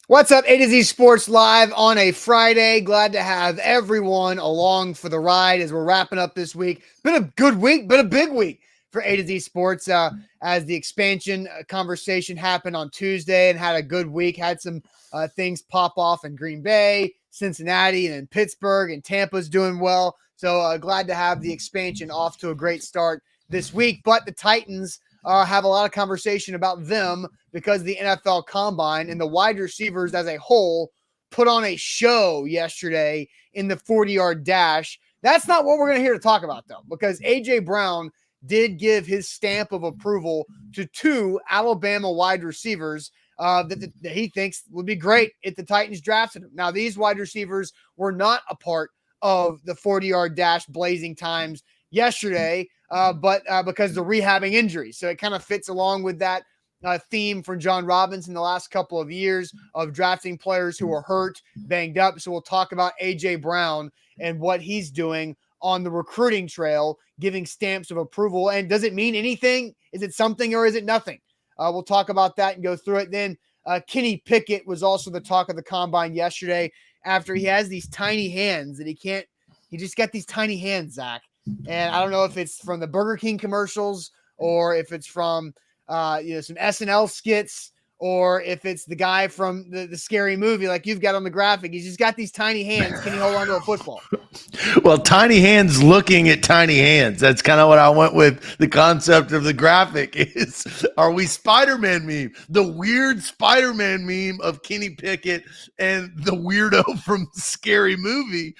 What's up, A to Z Sports Live on a Friday. Glad to have everyone along for the ride as we're wrapping up this week. Been a good week, been a big week for A to Z Sports as the expansion conversation happened on Tuesday and had a good week. Had some things pop off in Green Bay, Cincinnati, and in Pittsburgh, and Tampa's doing well. So glad to have the expansion off to a great start this week. But the Titans have a lot of conversation about them because the NFL Combine and the wide receivers as a whole put on a show yesterday in the 40-yard dash. That's not what we're going to hear to talk about, though, because A.J. Brown did give his stamp of approval to two Alabama wide receivers that he thinks would be great if the Titans drafted him. Now, these wide receivers were not a part of the 40-yard dash blazing times yesterday, but because they're rehabbing injuries. So it kind of fits along with that theme for John Robinson the last couple of years of drafting players who are hurt, banged up. So we'll talk about A.J. Brown and what he's doing on the recruiting trail, giving stamps of approval. And does it mean anything? Is it something or is it nothing? We'll talk about that and go through it. Then Kenny Pickett was also the talk of the Combine yesterday after he has these tiny hands that he just got these tiny hands, Zach. And I don't know if it's from the Burger King commercials or if it's from some SNL skits or if it's the guy from the scary movie like you've got on the graphic. He's just got these tiny hands. Can he hold on to a football? Well, tiny hands looking at tiny hands. That's kind of what I went with. The concept of the graphic is, are we Spider-Man meme? The weird Spider-Man meme of Kenny Pickett and the weirdo from the scary movie.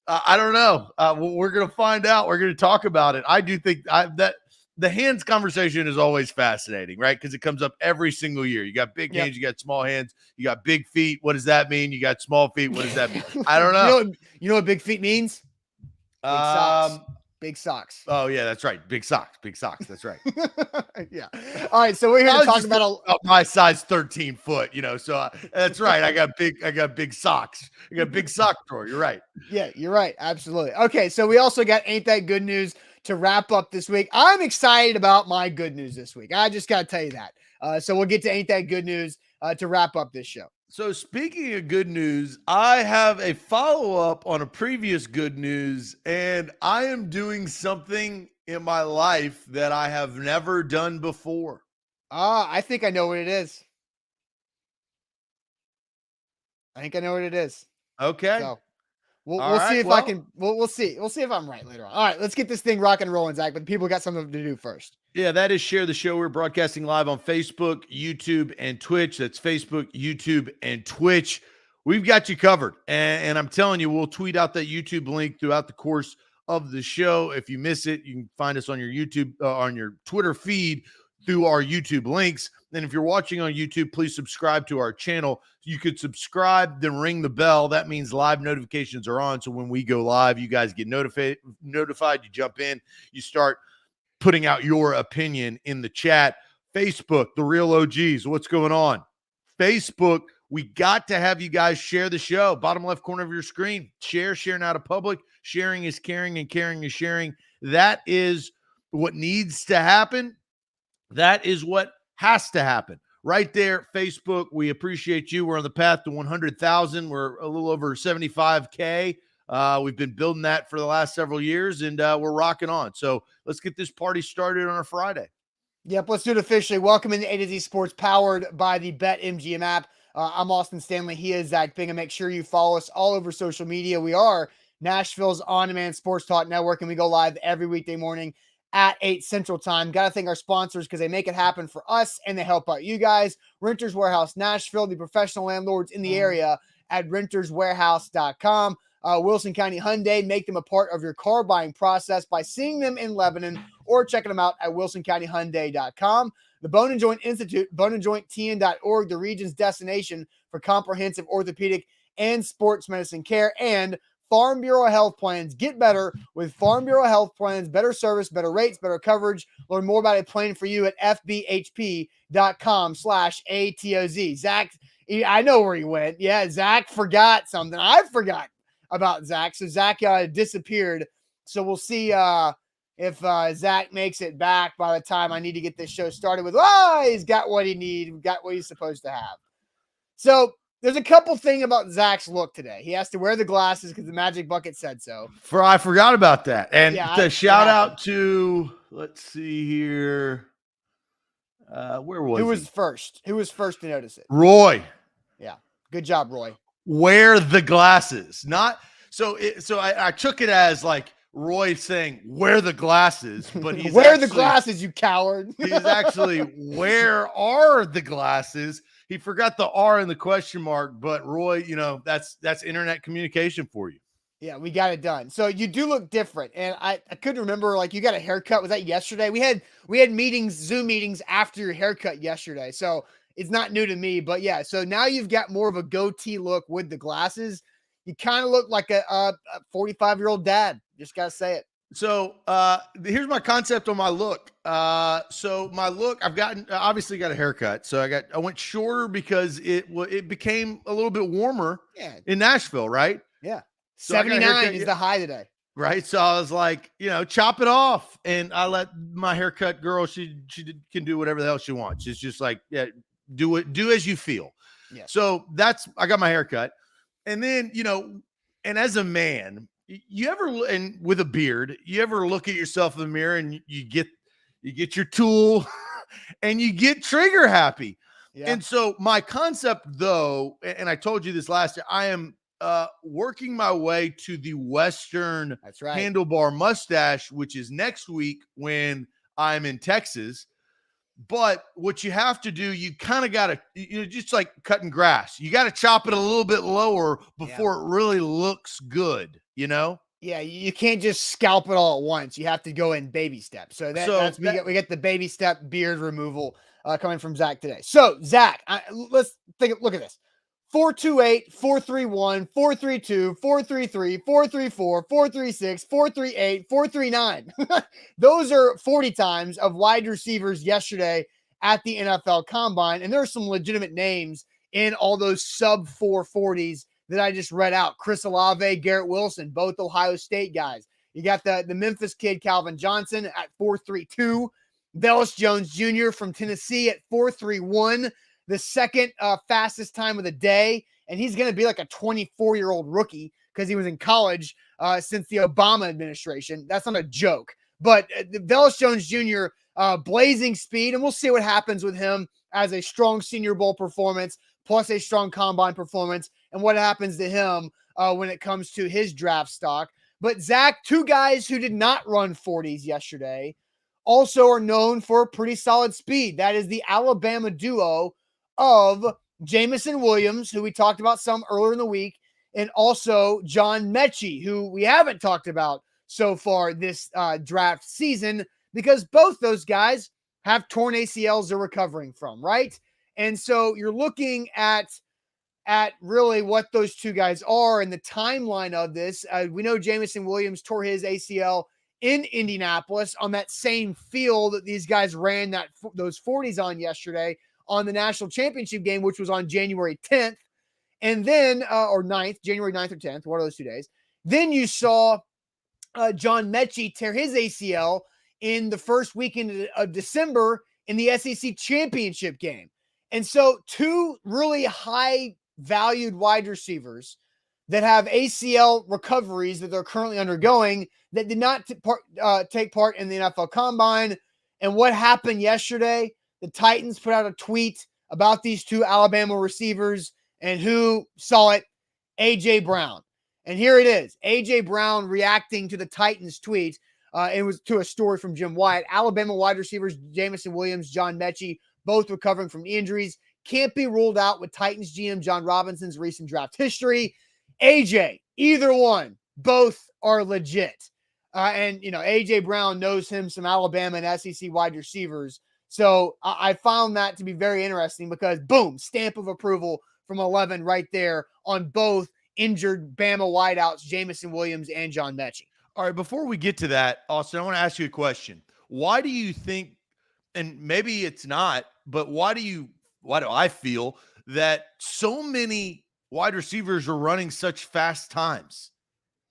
I don't know. We're going to find out. We're going to talk about it. I do think that the hands conversation is always fascinating, right? Because it comes up every single year. You got big hands, you got small hands, you got big feet. What does that mean? You got small feet. What does that mean? I don't know. You know what big feet means? Big socks. Big socks. Oh, yeah, that's right. Big socks. Big socks. That's right. Yeah. All right. So we're here to talk about my size 13 foot, so that's right. I got big socks. I got big sock drawer. You're right. Yeah, you're right. Absolutely. Okay. So we also got Ain't That Good News to wrap up this week. I'm excited about my good news this week. I just got to tell you that. So we'll get to Ain't That Good News to wrap up this show. So speaking of good news, I have a follow-up on a previous good news, and I am doing something in my life that I have never done before. I think I know what it is. Okay. So we'll see if I can. We'll see. We'll see if I'm right later on. All right, let's get this thing rocking and rolling, Zach. But people got something to do first. Yeah, that is share the show. We're broadcasting live on Facebook, YouTube, and Twitch. That's Facebook, YouTube, and Twitch. We've got you covered. And I'm telling you, we'll tweet out that YouTube link throughout the course of the show. If you miss it, you can find us on your YouTube, on your Twitter feed through our YouTube links. And if you're watching on YouTube, please subscribe to our channel. You could subscribe, then ring the bell. That means live notifications are on. So when we go live, you guys get notified. You jump in, you start putting out your opinion in the chat. Facebook, the real OGs, what's going on? Facebook, we got to have you guys share the show. Bottom left corner of your screen. Share now to public. Sharing is caring and caring is sharing. That is what needs to happen. That is what has to happen. Right there, Facebook, we appreciate you. We're on the path to 100,000. We're a little over 75K. We've been building that for the last several years, and we're rocking on. So let's get this party started on a Friday. Yep, let's do it officially. Welcome into A to Z Sports, powered by the BetMGM app. I'm Austin Stanley. He is Zach Bingham. Make sure you follow us all over social media. We are Nashville's on-demand sports talk network, and we go live every weekday morning at 8 Central Time. Got to thank our sponsors because they make it happen for us, and they help out you guys. Renters Warehouse Nashville, the professional landlords in the area at renterswarehouse.com. Wilson County Hyundai, make them a part of your car buying process by seeing them in Lebanon or checking them out at wilsoncountyhyundai.com. The Bone and Joint Institute, boneandjointtn.org, the region's destination for comprehensive orthopedic and sports medicine care, and Farm Bureau Health Plans. Get better with Farm Bureau Health Plans. Better service, better rates, better coverage. Learn more about a plan for you at fbhp.com/ATOZ. Zach, I know where he went. Yeah, Zach forgot something. I forgot about Zach. So Zach disappeared. So we'll see if Zach makes it back by the time I need to get this show started with, he's got what he needs, got what he's supposed to have. So There's a couple things about Zach's look today. He has to wear the glasses because the Magic Bucket said so. I forgot about that. And Yeah, shout out to, let's see here. Where was Who was he? first? Who was first to notice it? Roy. Yeah. Good job, Roy. Wear the glasses. Not so. I took it as like Roy saying, "Wear the glasses," but he's wear the glasses, you coward. He's actually, where are the glasses? He forgot the R in the question mark, but Roy, that's internet communication for you. Yeah, we got it done. So you do look different. And I couldn't remember, like, you got a haircut. Was that yesterday? We had meetings, Zoom meetings after your haircut yesterday. So it's not new to me, but yeah. So now you've got more of a goatee look with the glasses. You kind of look like a 45-year-old dad. Just got to say it. So here's my concept on my look. So my look, I've obviously got a haircut. So I went shorter because it became a little bit warmer in Nashville, right? Yeah. So 79 is the high today. Right. So I was like, chop it off. And I let my haircut girl, she can do whatever the hell she wants. It's just like, yeah, do as you feel. Yeah. So I got my haircut. And then, and as a man, you ever, and with a beard, you ever look at yourself in the mirror and you get your tool and you get trigger happy. Yeah. And so my concept, though, and I told you this last year, I am working my way to the Western handlebar mustache, which is next week when I'm in Texas. But what you have to do, you kind of got to, just like cutting grass, you got to chop it a little bit lower before it really looks good, Yeah, you can't just scalp it all at once. You have to go in baby steps. So we get the baby step beard removal coming from Zach today. So Zach, let's look at this. 428, 431, 432, 433, 434, 436, 438, 439. Those are 40 times of wide receivers yesterday at the NFL Combine. And there are some legitimate names in all those sub 440s that I just read out. Chris Olave, Garrett Wilson, both Ohio State guys. You got the Memphis kid, Calvin Johnson, at 432. Velus Jones Jr. from Tennessee at 431. The second fastest time of the day, and he's going to be like a 24-year-old rookie because he was in college since the Obama administration. That's not a joke. But Velus Jones Jr., blazing speed, and we'll see what happens with him as a strong Senior Bowl performance plus a strong combine performance and what happens to him when it comes to his draft stock. But Zach, two guys who did not run 40s yesterday also are known for pretty solid speed. That is the Alabama duo of Jamison Williams, who we talked about some earlier in the week, and also John Metchie, who we haven't talked about so far this draft season because both those guys have torn ACLs they're recovering from, right? And so you're looking at really what those two guys are and the timeline of this. We know Jamison Williams tore his ACL in Indianapolis on that same field that these guys ran those 40s on yesterday on the national championship game, which was on January 10th, and then, or 9th, January 9th or 10th, one of those 2 days. Then you saw John Metchie tear his ACL in the first weekend of December in the SEC championship game. And so two really high valued wide receivers that have ACL recoveries that they're currently undergoing that did not take part in the NFL Combine. And what happened yesterday? The Titans put out a tweet about these two Alabama receivers, and who saw it? A.J. Brown. And here it is. A.J. Brown reacting to the Titans tweet. It was to a story from Jim Wyatt. Alabama wide receivers Jamison Williams, John Metchie, both recovering from injuries. Can't be ruled out with Titans GM John Robinson's recent draft history. A.J., either one, both are legit. And A.J. Brown knows him some Alabama and SEC wide receivers. So I found that to be very interesting because, boom, stamp of approval from 11 right there on both injured Bama wideouts, Jamison Williams and John Metchie. All right, before we get to that, Austin, I want to ask you a question. Why do you think, and maybe it's not, but why do I feel that so many wide receivers are running such fast times?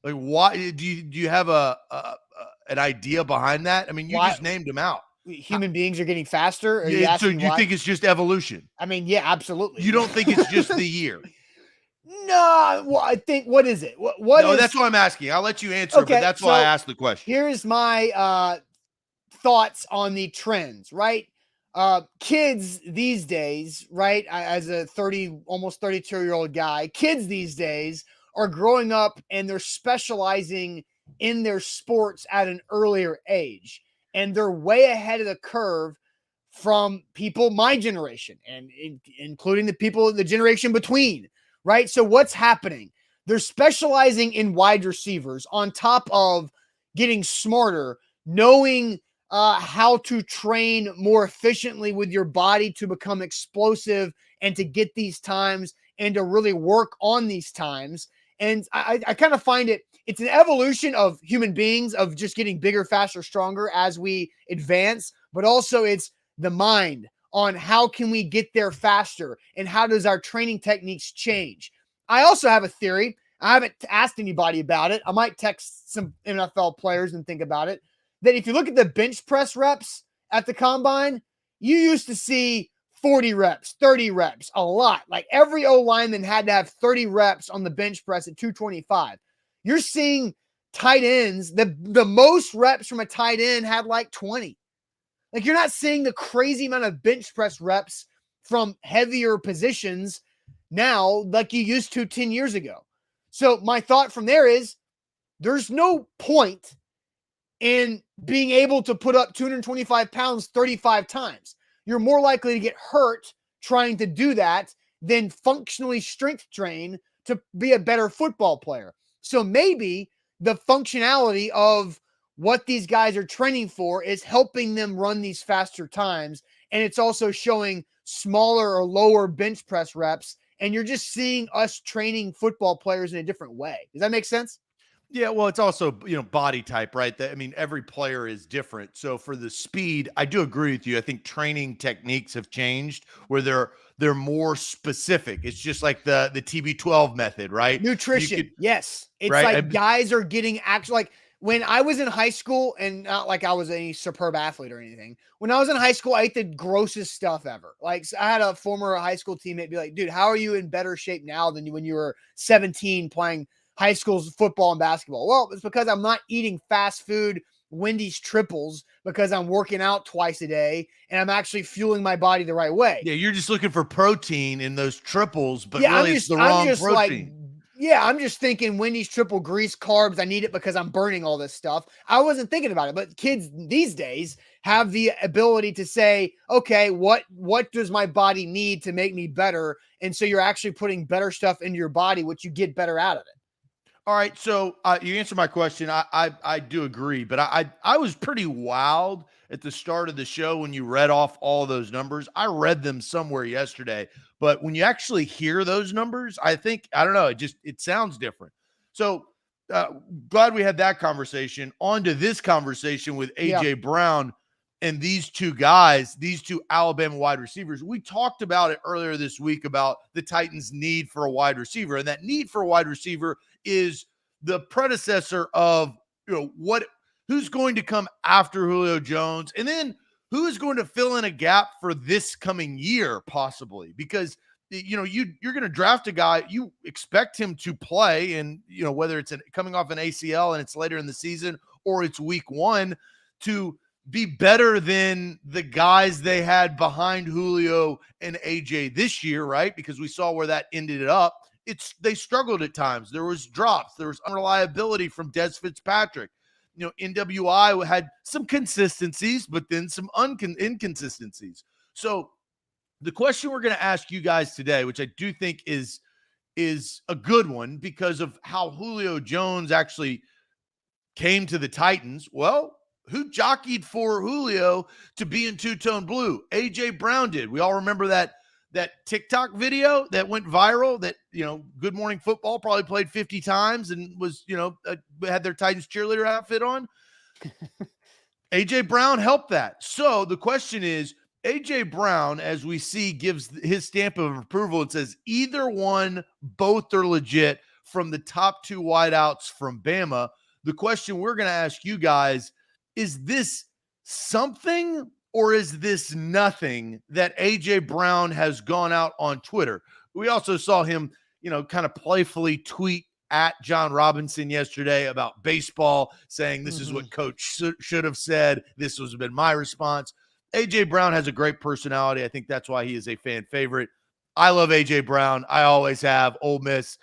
Like, why do you have an idea behind that? I mean, you just named them out. Human beings are getting faster? So you think it's just evolution? I mean, yeah, absolutely. You don't think it's just the year? No, well, I think, what is it? What No, is, that's what I'm asking. I'll let you answer, but that's why I asked the question. Here's my thoughts on the trends, right? Kids these days, right? As a almost 32-year-old guy, kids these days are growing up and they're specializing in their sports at an earlier age. And they're way ahead of the curve from people my generation and including the people the generation between, right? So what's happening? They're specializing in wide receivers on top of getting smarter, knowing how to train more efficiently with your body to become explosive and to get these times and to really work on these times. And I kind of find it's an evolution of human beings of just getting bigger, faster, stronger as we advance, but also it's the mind on how can we get there faster and how does our training techniques change. I also have a theory. I haven't asked anybody about it. I might text some NFL players and think about it. That if you look at the bench press reps at the combine, you used to see 40 reps, 30 reps, a lot. Like every O lineman had to have 30 reps on the bench press at 225. You're seeing tight ends, the most reps from a tight end had like 20. Like you're not seeing the crazy amount of bench press reps from heavier positions now like you used to 10 years ago. So my thought from there is there's no point in being able to put up 225 pounds 35 times. You're more likely to get hurt trying to do that than functionally strength train to be a better football player. So maybe the functionality of what these guys are training for is helping them run these faster times. And it's also showing smaller or lower bench press reps. And you're just seeing us training football players in a different way. Does that make sense? Yeah, well, it's also, body type, right? I mean, every player is different. So for the speed, I do agree with you. I think training techniques have changed where they're more specific. It's just like the TB12 method, right? Nutrition. Yes. It's right? like guys are getting actually, like when I was in high school, and not like I was any superb athlete or anything. When I was in high school, I ate the grossest stuff ever. Like I had a former high school teammate be like, dude, how are you in better shape now than when you were 17 playing high school football and basketball? Well, it's because I'm not eating fast food, Wendy's triples, because I'm working out twice a day and I'm actually fueling my body the right way. Yeah, you're just looking for protein in those triples, but Yeah, really it's the wrong protein. I'm just thinking Wendy's triple grease carbs. I need it because I'm burning all this stuff. I wasn't thinking about it, but kids these days have the ability to say, okay, what does my body need to make me better? And so you're actually putting better stuff into your body, which you get better out of it. All right, so you answered my question. I do agree, but I was pretty wowed at the start of the show when you read off all those numbers. I read them somewhere yesterday, but when you actually hear those numbers, I don't know, it sounds different. So glad we had that conversation. On to this conversation with AJ Brown and these two guys, these two Alabama wide receivers. We talked about it earlier this week about the Titans' need for a wide receiver, and that need for a wide receiver is the predecessor of who's going to come after Julio Jones, and then who is going to fill in a gap for this coming year, possibly, because you're going to draft a guy, you expect him to play, and whether it's coming off an ACL and it's later in the season or it's week one, to be better than the guys they had behind Julio and AJ this year, right? Because we saw where that ended up. They struggled at times. There was drops. There was unreliability from Des Fitzpatrick. NWI had some consistencies, but then some inconsistencies. So the question we're going to ask you guys today, which I do think is a good one because of how Julio Jones actually came to the Titans. Well, who jockeyed for Julio to be in two-tone blue? AJ Brown did. We all remember that TikTok video that went viral that, Good Morning Football probably played 50 times and was, had their Titans cheerleader outfit on. AJ Brown helped that. So the question is, AJ Brown, as we see, gives his stamp of approval and says either one, both are legit from the top two wideouts from Bama. The question we're going to ask you guys, is this something or is this nothing that AJ Brown has gone out on Twitter? We also saw him kind of playfully tweet at John Robinson yesterday about baseball, saying this is what coach should have said. This has been my response. A.J. Brown has a great personality. I think that's why he is a fan favorite. I love A.J. Brown. I always have. Ole Miss,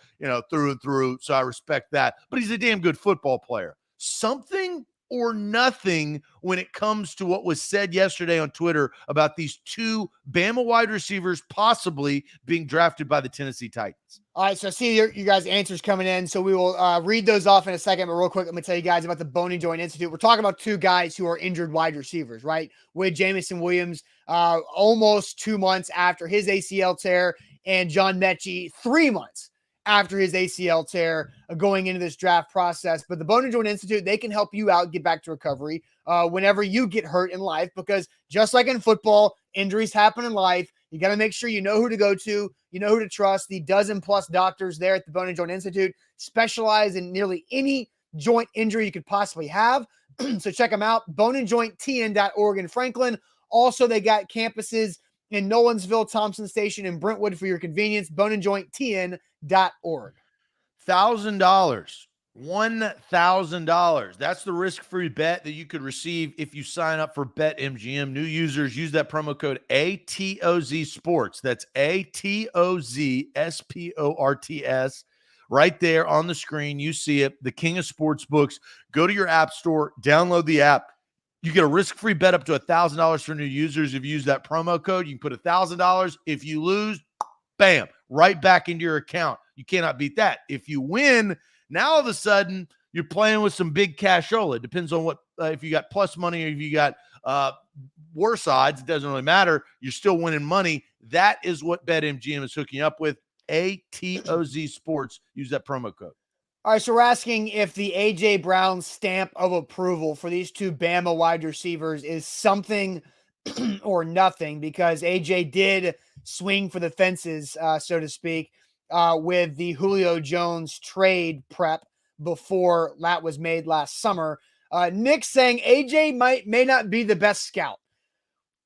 through and through, so I respect that. But he's a damn good football player. Something or nothing when it comes to what was said yesterday on Twitter about these two Bama wide receivers possibly being drafted by the Tennessee Titans. All right, so I see you guys' answers coming in, so we will read those off in a second, but real quick, let me tell you guys about the Bone and Joint Institute. We're talking about two guys who are injured wide receivers, right? With Jamison Williams almost 2 months after his ACL tear, and John Metchie 3 months after his ACL tear going into this draft process. But the Bone and Joint Institute, they can help you out get back to recovery whenever you get hurt in life, because just like in football, injuries happen in life. You got to make sure you know who to go to, you know who to trust. The dozen-plus doctors there at the Bone and Joint Institute specialize in nearly any joint injury you could possibly have. So check them out, boneandjointtn.org in Franklin. Also, they got campuses in Nolensville, Thompson Station, and Brentwood for your convenience, boneandjointtn.org. $1,000. $1,000. That's the risk-free bet that you could receive if you sign up for BetMGM. New users use that promo code ATOZ Sports. That's ATOZ SPORTS. Right there on the screen, you see it. The king of sports books. Go to your app store, download the app. You get a risk-free bet up to $1,000 for new users if you use that promo code. You can put $1,000. If you lose, bam, right back into your account. You cannot beat that. If you win, now all of a sudden you're playing with some big cashola. It depends on what if you got plus money or if you got worse odds. It doesn't really matter. You're still winning money. That is what BetMGM is hooking up with. ATOZ Sports. Use that promo code. All right, so we're asking if the A.J. Brown stamp of approval for these two Bama wide receivers is something or nothing, because A.J. did swing for the fences, so to speak, with the Julio Jones trade prep before that was made last summer. Nick saying A.J. may not be the best scout.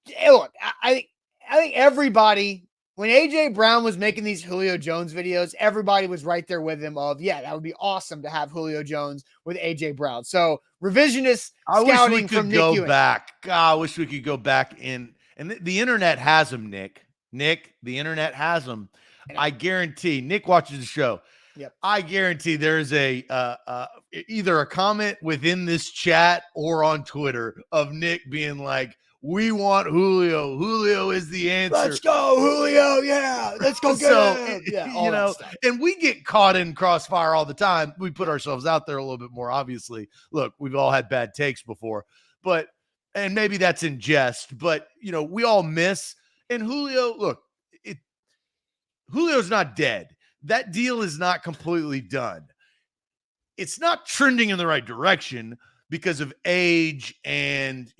Hey, look, I think everybody, when A.J. Brown was making these Julio Jones videos, everybody was right there with him of, yeah, that would be awesome to have Julio Jones with A.J. Brown. So revisionist scouting from Nick Ewing. God, I wish we could go back in. And the internet has him, Nick. The internet has him. I guarantee. Nick watches the show. Yep. I guarantee there's either a comment within this chat or on Twitter of Nick being like, "We want Julio. Julio is the answer. Let's go, Julio. Yeah, let's go get him." Yeah, and we get caught in crossfire all the time. We put ourselves out there a little bit more, obviously. Look, we've all had bad takes before, and maybe that's in jest, but we all miss. And Julio, look, Julio's not dead. That deal is not completely done. It's not trending in the right direction because of age and,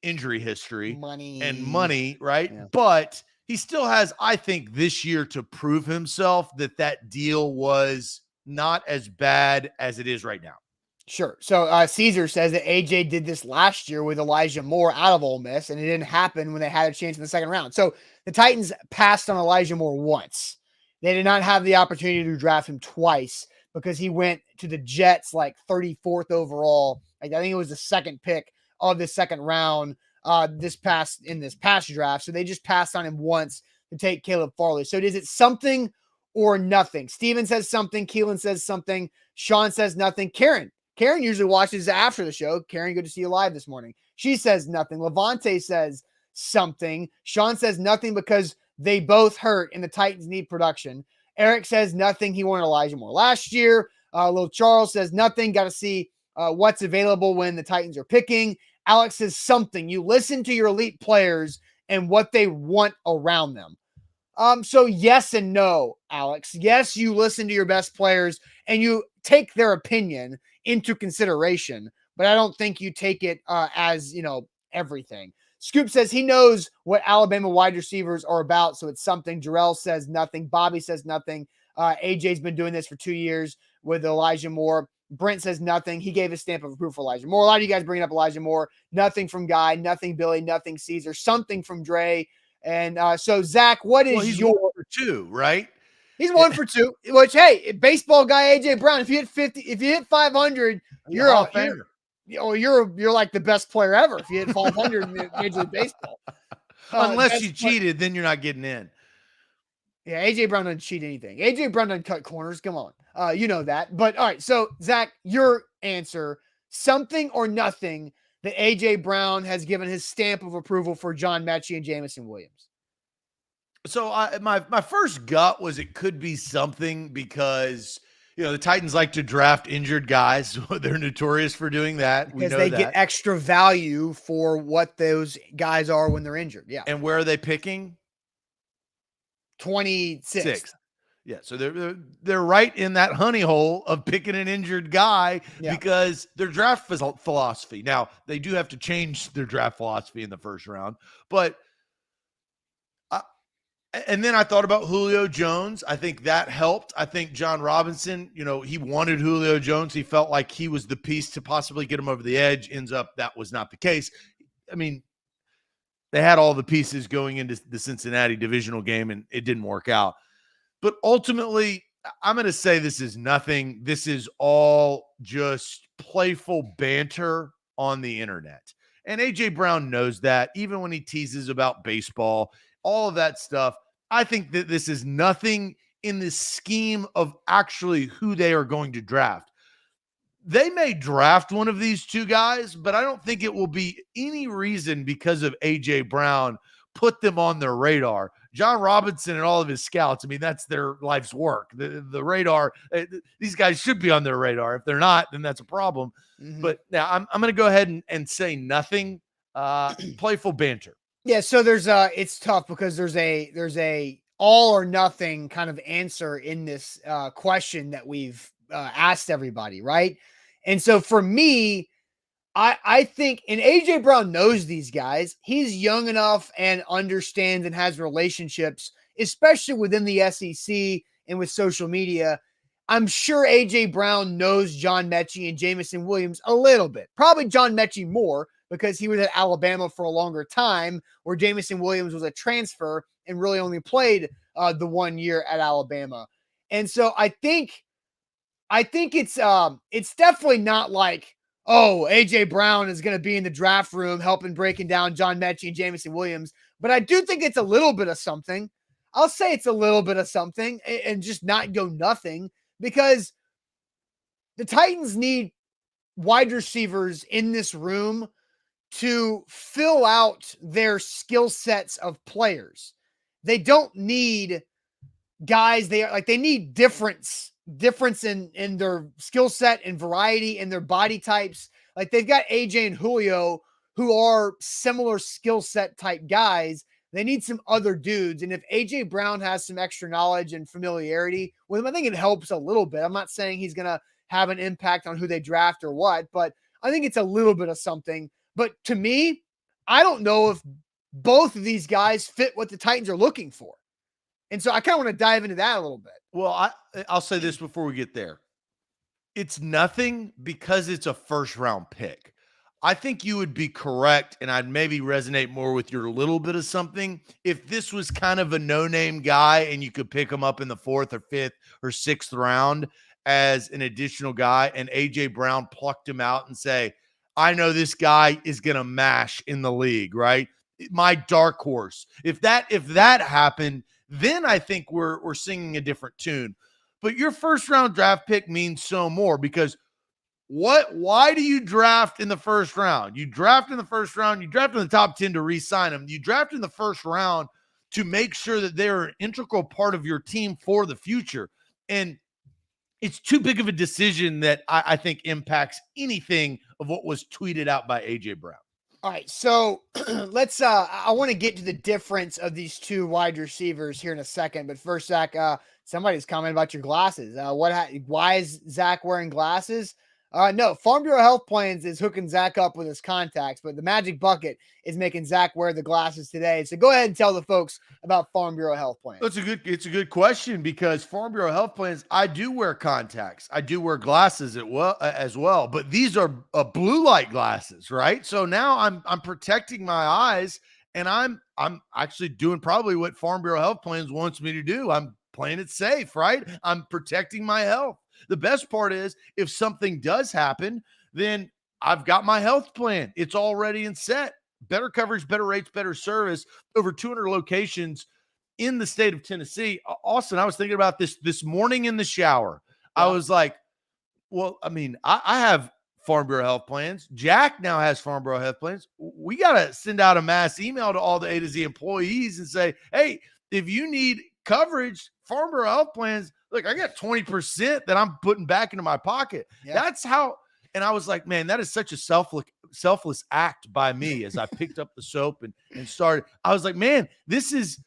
injury history, money, right? Yeah. But he still has, I think, this year to prove himself that deal was not as bad as it is right now. Sure. So Caesar says that AJ did this last year with Elijah Moore out of Ole Miss, and it didn't happen when they had a chance in the second round. So the Titans passed on Elijah Moore once. They did not have the opportunity to draft him twice because he went to the Jets like 34th overall. I think it was the second pick of the second round this past draft. So they just passed on him once to take Caleb Farley. So is it something or nothing? Steven says something. Keelan says something. Sean says nothing. Karen usually watches after the show. Karen, good to see you live this morning. She says nothing. Levante says something. Sean says nothing because they both hurt and the Titans need production. Eric says nothing. He wanted Elijah Moore last year. Little Charles says nothing. Got to see what's available when the Titans are picking. Alex says something. You listen to your elite players and what they want around them. So yes and no, Alex. Yes, you listen to your best players and you take their opinion into consideration, but I don't think you take it as, everything. Scoop says he knows what Alabama wide receivers are about, so it's something. Jarrell says nothing. Bobby says nothing. AJ's been doing this for 2 years with Elijah Moore. Brent says nothing. He gave a stamp of approval for Elijah Moore. A lot of you guys bringing up Elijah Moore. Nothing from Guy. Nothing Billy. Nothing Caesar. Something from Dre. And so, Zach, what is he's your two, right? He's 1 for 2, which, hey, baseball guy A.J. Brown, if you hit 50, if you hit 500, you're like the best player ever if you hit 500 in Major League Baseball. Unless you cheated, then you're not getting in. Yeah, A.J. Brown doesn't cheat anything. A.J. Brown doesn't cut corners. Come on. You know that. But, all right, so, Zach, your answer, something or nothing that A.J. Brown has given his stamp of approval for John Metchie and Jameson Williams. So my first gut was it could be something because the Titans like to draft injured guys. They're notorious for doing that. Because they get extra value for what those guys are when they're injured. Yeah. And where are they picking? 26. Yeah, so they're right in that honey hole of picking an injured guy because their draft philosophy. Now, they do have to change their draft philosophy in the first round, but and then I thought about Julio Jones. I think that helped. I think John Robinson, he wanted Julio Jones. He felt like he was the piece to possibly get him over the edge. Ends up that was not the case. I mean, they had all the pieces going into the Cincinnati divisional game, and it didn't work out. But ultimately, I'm going to say this is nothing. This is all just playful banter on the internet. And A.J. Brown knows that, even when he teases about baseball, all of that stuff. I think that this is nothing in the scheme of actually who they are going to draft. They may draft one of these two guys, but I don't think it will be any reason because of A.J. Brown put them on their radar. John Robinson and all of his scouts, I mean, that's their life's work. The radar, these guys should be on their radar. If they're not, then that's a problem. Mm-hmm. But now I'm going to go ahead and say nothing. Playful banter. Yeah, so there's it's tough because there's a all or nothing kind of answer in this question that we've asked everybody, right? And so for me, I think, and A.J. Brown knows these guys. He's young enough and understands and has relationships, especially within the SEC and with social media. I'm sure A.J. Brown knows John Metchie and Jameson Williams a little bit. Probably John Metchie more because he was at Alabama for a longer time, where Jameson Williams was a transfer and really only played the 1 year at Alabama. And so I think it's definitely not like, oh, A.J. Brown is going to be in the draft room helping breaking down John Metchie and Jameson Williams. But I do think it's a little bit of something. I'll say it's a little bit of something and just not go nothing, because the Titans need wide receivers in this room to fill out their skill sets of players. They don't need guys. They need difference in their skill set and variety in their body types. Like, they've got AJ and Julio, who are similar skill set type guys. They need some other dudes. And if AJ Brown has some extra knowledge and familiarity with him, I think it helps a little bit. I'm not saying he's going to have an impact on who they draft or what, but I think it's a little bit of something. But to me, I don't know if both of these guys fit what the Titans are looking for. And so I kind of want to dive into that a little bit. Well, I'll say this before we get there. It's nothing because it's a first round pick. I think you would be correct, and I'd maybe resonate more with your little bit of something if this was kind of a no-name guy and you could pick him up in the 4th or 5th or 6th round as an additional guy, and A.J. Brown plucked him out and say, I know this guy is going to mash in the league, right? My dark horse. If that happened, then I think we're singing a different tune. But your first round draft pick means so more, because why do you draft in the first round? You draft in the first round, you draft in the top 10 to re-sign them. You draft in the first round to make sure that they're an integral part of your team for the future. And it's too big of a decision that I think impacts anything of what was tweeted out by A.J. Brown. All right, so let's I want to get to the difference of these two wide receivers here in a second. But first, Zach, somebody's commenting about your glasses. Why is Zach wearing glasses? No, Farm Bureau Health Plans is hooking Zach up with his contacts, but the Magic Bucket is making Zach wear the glasses today. So go ahead and tell the folks about Farm Bureau Health Plans. It's a good question, because Farm Bureau Health Plans, I do wear contacts. I do wear glasses as well, but these are blue light glasses, right? So now I'm protecting my eyes, and I'm actually doing probably what Farm Bureau Health Plans wants me to do. I'm playing it safe, right? I'm protecting my health. The best part is if something does happen, then I've got my health plan. It's already in set. Better coverage, better rates, better service, over 200 locations in the state of Tennessee. Austin, I was thinking about this morning in the shower. Yeah. I was like, well, I mean, I have Farm Bureau health plans. Jack now has Farm Bureau health plans. We got to send out a mass email to all the A to Z employees and say, hey, if you need coverage, Farm Bureau health plans, look, I got 20% that I'm putting back into my pocket. Yeah. That's how. And I was like, man, that is such a selfless act by me as I picked up the soap and started. I was like, man, this is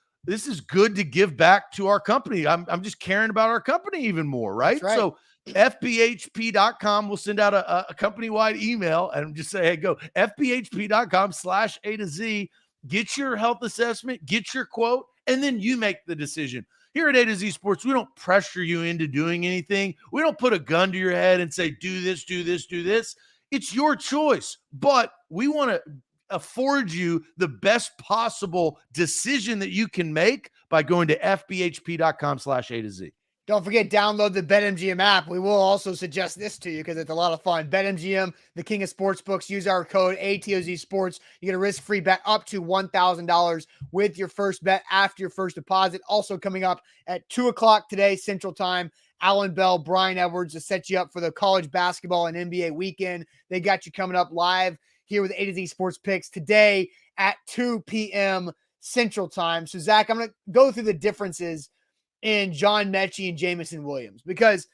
good to give back to our company. I'm just caring about our company even more, right? So FBHP.com will send out a company-wide email and just say, hey, go FBHP.com/A to Z, get your health assessment, get your quote, and then you make the decision. Here at A to Z Sports, we don't pressure you into doing anything. We don't put a gun to your head and say, do this, do this, do this. It's your choice, but we want to afford you the best possible decision that you can make by going to FBHP.com/A to Z. Don't forget, download the BetMGM app. We will also suggest this to you because it's a lot of fun. BetMGM, the king of sportsbooks. Use our code ATOZ Sports. You get a risk-free bet up to $1,000 with your first bet after your first deposit. Also coming up at 2 o'clock today, Central Time, Alan Bell, Brian Edwards to set you up for the college basketball and NBA weekend. They got you coming up live here with A to Z Sports Picks today at 2 p.m. Central Time. So, Zach, I'm going to go through the differences in John Metchie and Jameson Williams, because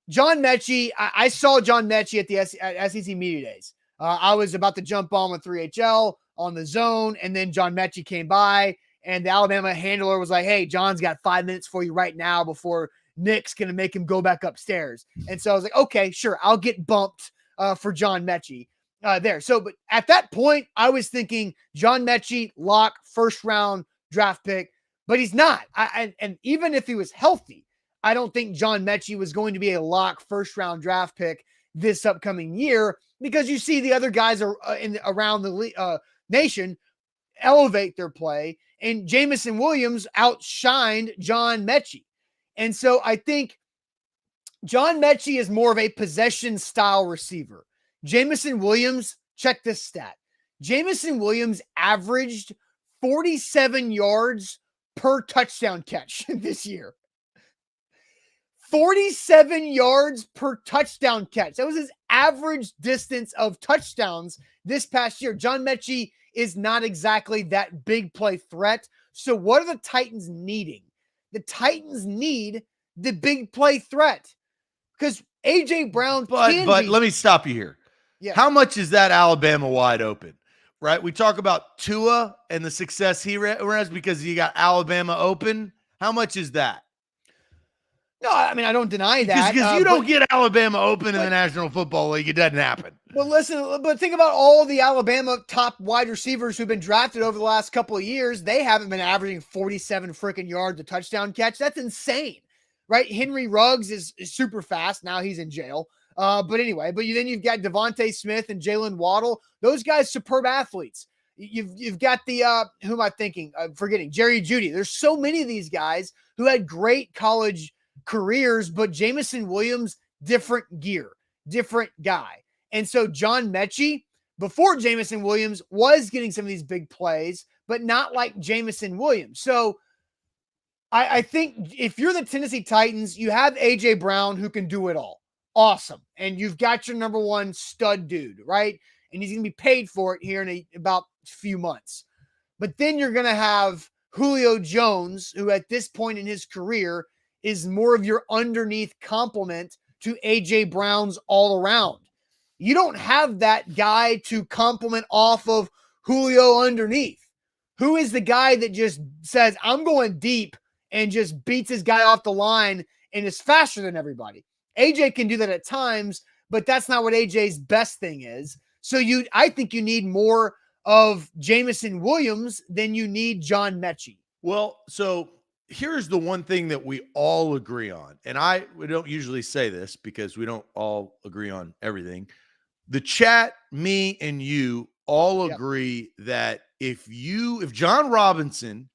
John Metchie, I saw John Metchie at SEC Media Days. I was about to jump on with 3HL on the zone, and then John Metchie came by, and the Alabama handler was like, hey, John's got 5 minutes for you right now before Nick's going to make him go back upstairs. And so I was like, okay, sure, I'll get bumped for John Metchie there. So, but at that point, I was thinking John Metchie, lock, first-round draft pick. But he's not. And even if he was healthy, I don't think John Metchie was going to be a lock first-round draft pick this upcoming year, because you see the other guys around the nation elevate their play, and Jameson Williams outshined John Metchie. And so I think John Metchie is more of a possession-style receiver. Jameson Williams, check this stat. Jameson Williams averaged 47 yards per touchdown catch this year. 47 yards per touchdown catch. That was his average distance of touchdowns this past year. John Metchie is not exactly that big play threat. So what are the Titans needing? The Titans need the big play threat, because A.J. Brown but let me stop you here. Yeah. How much is that Alabama wide open? Right? We talk about Tua and the success he has because you got Alabama open. How much is that? No, I mean, I don't deny that. Because you don't get Alabama open in the National Football League. It doesn't happen. Well, listen, but think about all the Alabama top wide receivers who've been drafted over the last couple of years. They haven't been averaging 47 freaking yards a touchdown catch. That's insane, right? Henry Ruggs is super fast. Now he's in jail. But anyway, then you've got Devontae Smith and Jalen Waddle. Those guys, superb athletes. You've got the, who am I thinking? I'm forgetting. Jerry Jeudy. There's so many of these guys who had great college careers, but Jameson Williams, different gear, different guy. And so John Metchie, before Jameson Williams, was getting some of these big plays, but not like Jameson Williams. So I think if you're the Tennessee Titans, you have A.J. Brown who can do it all. Awesome. And you've got your number one stud dude, right? And he's going to be paid for it here in about a few months. But then you're going to have Julio Jones, who at this point in his career is more of your underneath complement to A.J. Brown's all around. You don't have that guy to complement off of Julio underneath. Who is the guy that just says, I'm going deep and just beats his guy off the line and is faster than everybody? AJ can do that at times, but that's not what AJ's best thing is. So I think you need more of Jameson Williams than you need John Metchie. Well, so here's the one thing that we all agree on. And we don't usually say this because we don't all agree on everything. The chat, me and you all agree that if John Robinson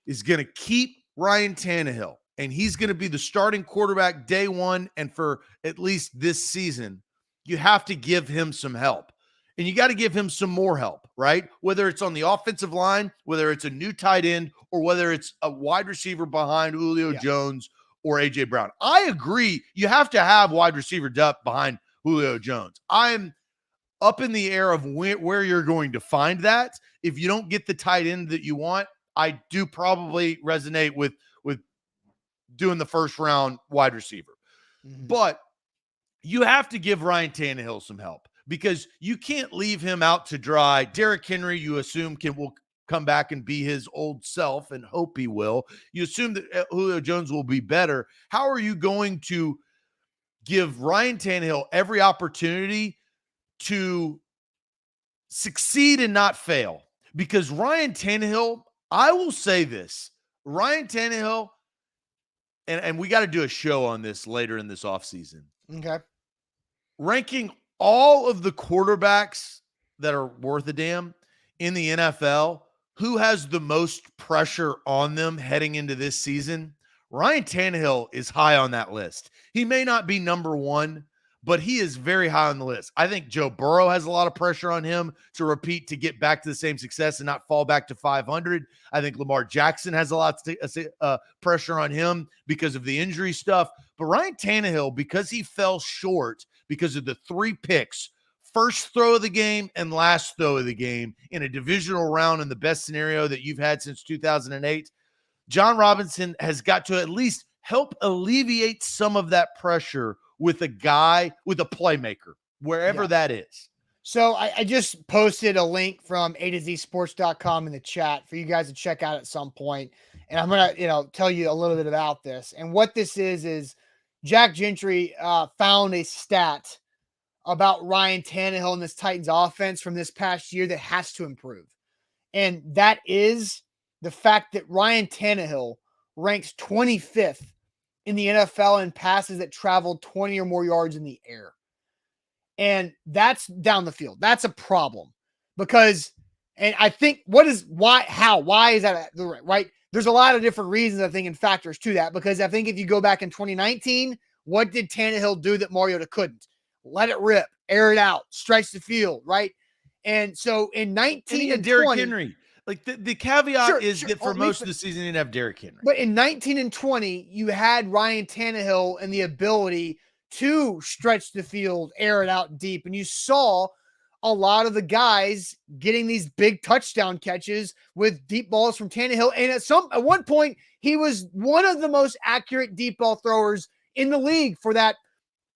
is going to keep Ryan Tannehill and he's going to be the starting quarterback day one and for at least this season, you have to give him some help. And you got to give him some more help, right? Whether it's on the offensive line, whether it's a new tight end, or whether it's a wide receiver behind Julio Jones or A.J. Brown. I agree. You have to have wide receiver depth behind Julio Jones. I'm up in the air of where you're going to find that. If you don't get the tight end that you want, I do probably resonate with doing the first round wide receiver. Mm-hmm. But you have to give Ryan Tannehill some help because you can't leave him out to dry. Derrick Henry, you assume will come back and be his old self and hope he will. You assume that Julio Jones will be better. How are you going to give Ryan Tannehill every opportunity to succeed and not fail? Because Ryan Tannehill, I will say this, Ryan Tannehill, and we got to do a show on this later in this offseason. Okay. Ranking all of the quarterbacks that are worth a damn in the NFL, who has the most pressure on them heading into this season? Ryan Tannehill is high on that list. He may not be number one, but he is very high on the list. I think Joe Burrow has a lot of pressure on him to repeat, to get back to the same success and not fall back to 500. I think Lamar Jackson has a lot of pressure on him because of the injury stuff. But Ryan Tannehill, because he fell short because of the 3 picks, first throw of the game and last throw of the game in a divisional round in the best scenario that you've had since 2008, John Robinson has got to at least help alleviate some of that pressure with a guy, with a playmaker, wherever that is. So I just posted a link from A2ZSports.com in the chat for you guys to check out at some point. And I'm going to, tell you a little bit about this. And what this is Jack Gentry found a stat about Ryan Tannehill and this Titans offense from this past year that has to improve. And that is the fact that Ryan Tannehill ranks 25th in the NFL in passes that traveled 20 or more yards in the air. And that's down the field. That's a problem because, and I think why is that right? There's a lot of different reasons, I think, and factors to that, because I think if you go back in 2019, what did Tannehill do that Mariota couldn't? Let it rip, air it out, stretch the field, right? And so in 19 and Derrick 20, Henry, like the caveat is that for most of the season, you didn't have Derrick Henry. But in 19 and 20, you had Ryan Tannehill and the ability to stretch the field, air it out deep. And you saw a lot of the guys getting these big touchdown catches with deep balls from Tannehill. And at one point, he was one of the most accurate deep ball throwers in the league for that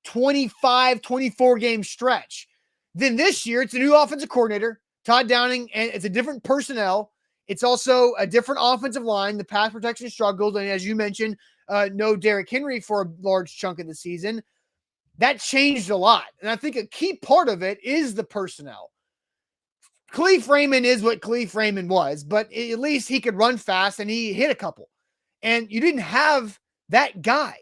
24 game stretch. Then this year, it's a new offensive coordinator, Todd Downing, and it's a different personnel. It's also a different offensive line. The pass protection struggled. And as you mentioned, no Derrick Henry for a large chunk of the season. That changed a lot. And I think a key part of it is the personnel. Khalif Raymond is what Khalif Raymond was, but at least he could run fast and he hit a couple. And you didn't have that guy.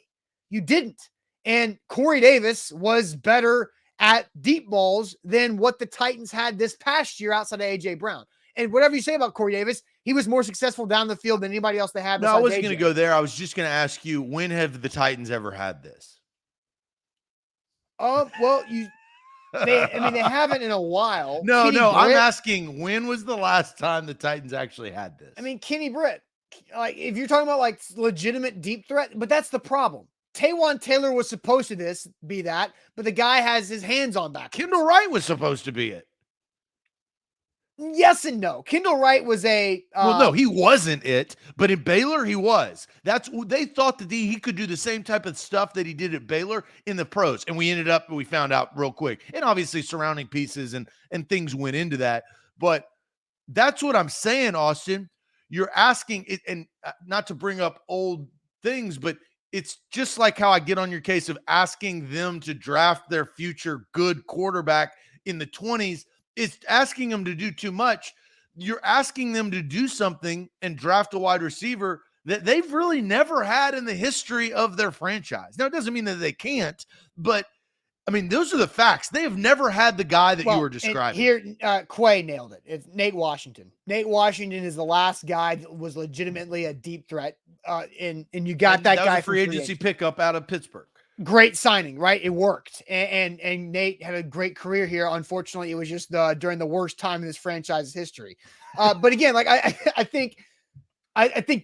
You didn't. And Corey Davis was better at deep balls than what the Titans had this past year outside of A.J. Brown. And whatever you say about Corey Davis, he was more successful down the field than anybody else they had. No, I wasn't going to go there. I was just going to ask you, when have the Titans ever had this? Well, they haven't in a while. No, I'm asking, when was the last time the Titans actually had this? I mean, Kenny Britt, like if you're talking about like legitimate deep threat, but that's the problem. Taywan Taylor was supposed to be that, but the guy has his hands on back. Kendall Wright was supposed to be it. Yes and no. Kendall Wright was no, he wasn't it, but in Baylor he was. They thought that he could do the same type of stuff that he did at Baylor in the pros, and we found out real quick. And obviously surrounding pieces and things went into that, but that's what I'm saying, Austin. You're asking it, and not to bring up old things, but it's just like how I get on your case of asking them to draft their future good quarterback in the 20s. It's asking them to do too much. You're asking them to do something and draft a wide receiver that they've really never had in the history of their franchise. Now, it doesn't mean that they can't, but I mean, those are the facts. They have never had the guy that you were describing. Here, Quay nailed it. It's Nate Washington. Nate Washington is the last guy that was legitimately a deep threat. And you got that guy was a free agency pickup out of Pittsburgh. Great signing, right? It worked. And Nate had a great career here. Unfortunately, it was just during the worst time in this franchise's history. But again, like I think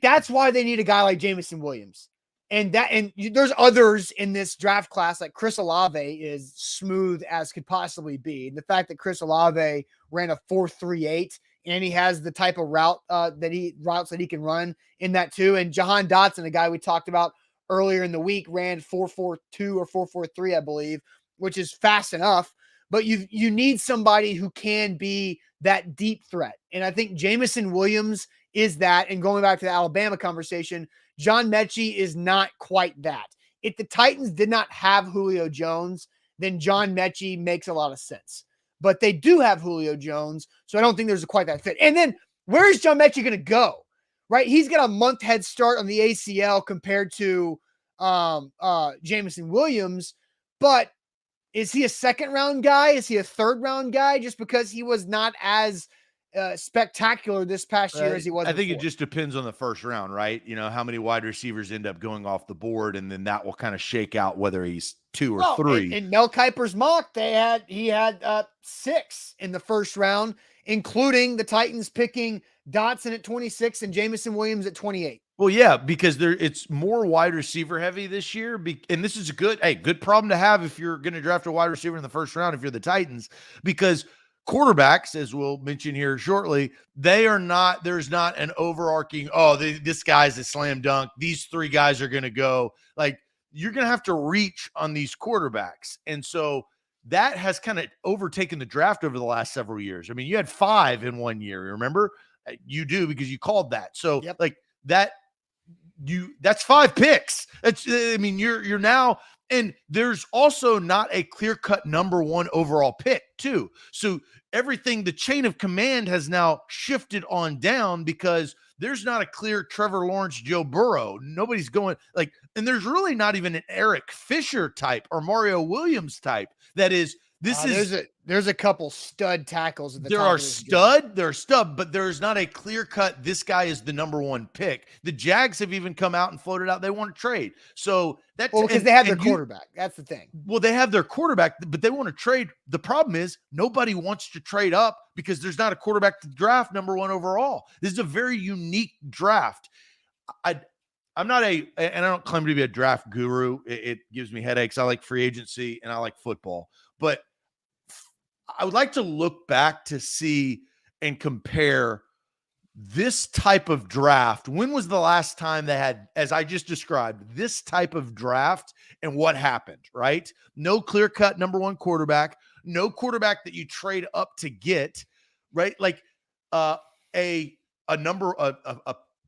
that's why they need a guy like Jameson Williams. There's others in this draft class, like Chris Olave is smooth as could possibly be. And the fact that Chris Olave ran a 4.38 and he has the type of routes that he can run in that too. And Jahan Dotson, a guy we talked about earlier in the week, ran 4.42 or 4.43, I believe, which is fast enough. But you need somebody who can be that deep threat. And I think Jameson Williams is that. And going back to the Alabama conversation, John Metchie is not quite that. If the Titans did not have Julio Jones, then John Metchie makes a lot of sense. But they do have Julio Jones, so I don't think there's quite that fit. And then where is John Metchie going to go? Right? He's got a month head start on the ACL compared to Jameson Williams. But is he a second round guy? Is he a third round guy? Just because he was not as spectacular this past year as he was. I think it just depends on the first round, right? You know, how many wide receivers end up going off the board, and then that will kind of shake out whether he's 2 or 3. In Mel Kiper's mock, he had 6 in the first round, including the Titans picking Dotson at 26 and Jameson Williams at 28. Well, yeah, because it's more wide receiver heavy this year, and this is a good problem to have if you're going to draft a wide receiver in the first round if you're the Titans, because quarterbacks, as we'll mention here shortly, there's not an overarching, this guy's a slam dunk. These 3 guys are going to go. Like, you're going to have to reach on these quarterbacks. And so that has kind of overtaken the draft over the last several years. I mean, you had 5 in one year, remember? You do, because you called that. So like that's 5 picks. You're now, and there's also not a clear-cut number 1 overall pick too. So everything, the chain of command has now shifted on down because there's not a clear Trevor Lawrence, Joe Burrow. Nobody's going and there's really not even an Eric Fisher type or Mario Williams type. That is, there's a couple stud tackles at the there top. There are stud, but there's not a clear cut. This guy is the number 1 pick. The Jags have even come out and floated out they want to trade. So because they have their quarterback. That's the thing. Well, they have their quarterback, but they want to trade. The problem is nobody wants to trade up because there's not a quarterback to draft number 1 overall. This is a very unique draft. I'm not and I don't claim to be a draft guru. It gives me headaches. I like free agency and I like football, but I would like to look back to see and compare this type of draft. When was the last time they had, as I just described, this type of draft and what happened, right? No clear-cut number 1 quarterback, no quarterback that you trade up to get, right? Like a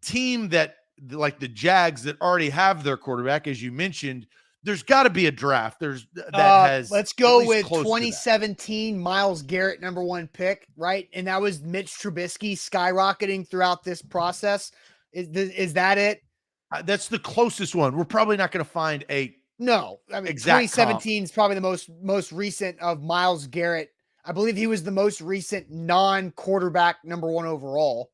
team that, like the Jags, that already have their quarterback, as you mentioned. There's got to be a draft. Let's go with 2017 Myles Garrett number 1 pick, right? And that was Mitch Trubisky skyrocketing throughout this process. Is that it? That's the closest one. We're probably not going to find no. I mean, 2017 is probably the most recent of Myles Garrett. I believe he was the most recent non-quarterback number 1 overall.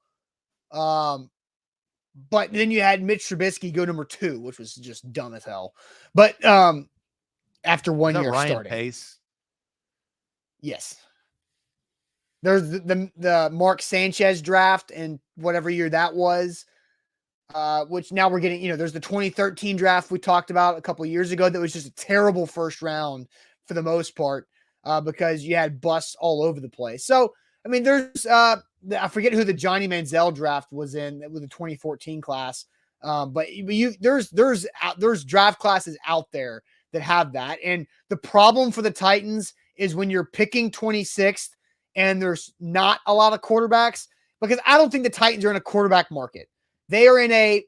But then you had Mitch Trubisky go number 2, which was just dumb as hell. But after 1 year Ryan starting. Pace? Yes. There's the Mark Sanchez draft and whatever year that was, which now we're getting, there's the 2013 draft we talked about a couple of years ago that was just a terrible first round for the most part because you had busts all over the place. So, I mean, there's I forget who the Johnny Manziel draft was in with the 2014 class. But there's draft classes out there that have that. And the problem for the Titans is when you're picking 26th and there's not a lot of quarterbacks, because I don't think the Titans are in a quarterback market. They are in a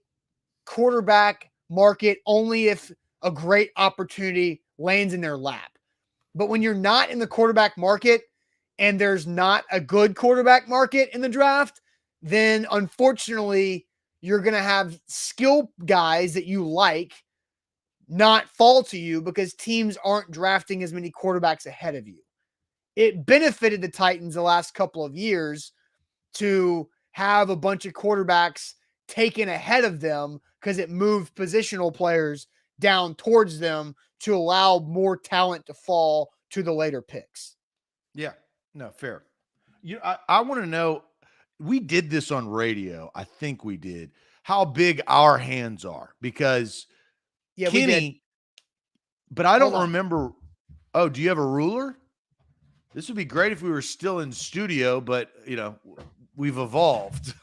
quarterback market only if a great opportunity lands in their lap. But when you're not in the quarterback market, and there's not a good quarterback market in the draft, then unfortunately you're going to have skill guys that you like not fall to you because teams aren't drafting as many quarterbacks ahead of you. It benefited the Titans the last couple of years to have a bunch of quarterbacks taken ahead of them because it moved positional players down towards them to allow more talent to fall to the later picks. Yeah, no, fair. I want to know, we did this on radio. I think we did, how big our hands are, because Yeah, Kenny, we did. but I don't remember. Oh, do you have a ruler? This would be great if we were still in studio, but we've evolved.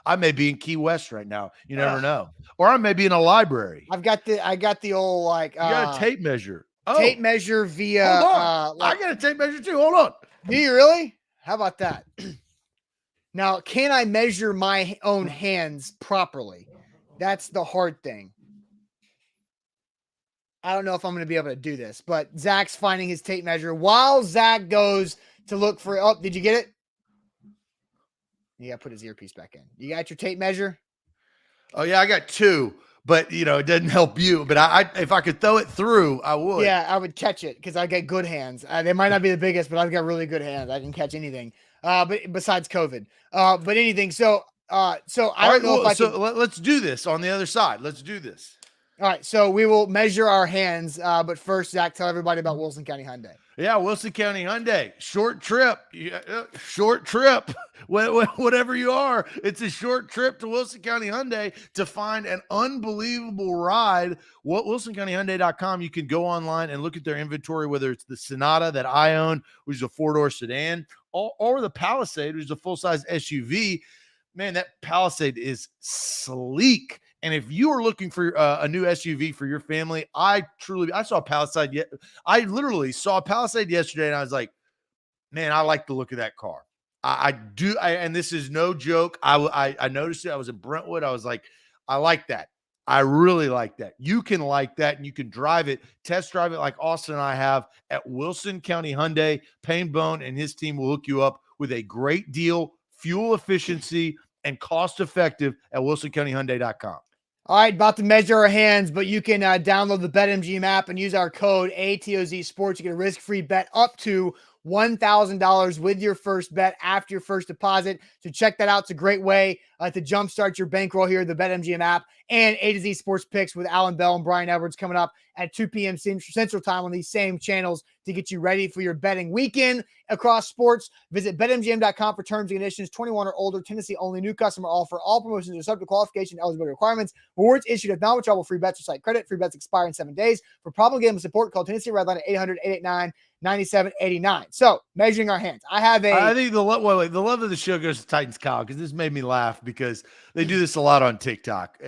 I may be in Key West right now. You never know. Or I may be in a library. I got the old you got a tape measure. Tape measure via hold on. I got a tape measure too. Hold on. Do you really? How about that? Now, can I measure my own hands properly? That's the hard thing. I don't know if I'm going to be able to do this, but Zach's finding his tape measure while Zach goes to look for. Oh, did you get it? You got to put his earpiece back in. You got your tape measure? Oh yeah, I got 2, but it doesn't help you. But I if I could throw it through, I would. Yeah, I would catch it because I got good hands. They might not be the biggest, but I've got really good hands. I can catch anything. But besides COVID, but anything. So I don't know if I can. Let's do this on the other side. Let's do this. All right, so we will measure our hands, but first, Zach, tell everybody about Wilson County Hyundai. Yeah, Wilson County Hyundai. Short trip. Short trip. Whatever you are, it's a short trip to Wilson County Hyundai to find an unbelievable ride. WilsonCountyHyundai.com. You can go online and look at their inventory, whether it's the Sonata that I own, which is a 4-door sedan, or the Palisade, which is a full-size SUV. Man, that Palisade is sleek. And if you are looking for a new SUV for your family, I saw a Palisade. I literally saw a Palisade yesterday, and I was like, man, I like the look of that car. I do. And this is no joke. I noticed it. I was in Brentwood. I was like, I like that. I really like that. You can like that, and you can drive it, test drive it like Austin and I have at Wilson County Hyundai. Payne Bone and his team will hook you up with a great deal, fuel efficiency, and cost effective at WilsonCountyHyundai.com. All right, about to measure our hands, but you can download the BetMGM app and use our code ATOZ Sports. You get a risk-free bet up to $1,000 with your first bet after your first deposit. So check that out. It's a great way to jumpstart your bankroll here, the BetMGM app, and A to Z Sports Picks with Alan Bell and Brian Edwards coming up at 2 p.m. Central Time on these same channels to get you ready for your betting weekend across sports. Visit BetMGM.com for terms and conditions. 21 or older, Tennessee only, new customer offer. All promotions are subject to qualification and eligibility requirements. Rewards issued if not withdrawable. Free bets or site credit. Free bets expire in 7 days. For problem gambling support, call Tennessee Redline at 800-889-9789. So, measuring our hands. I think the love of the show goes to Titans Kyle, because this made me laugh because they do this a lot on TikTok.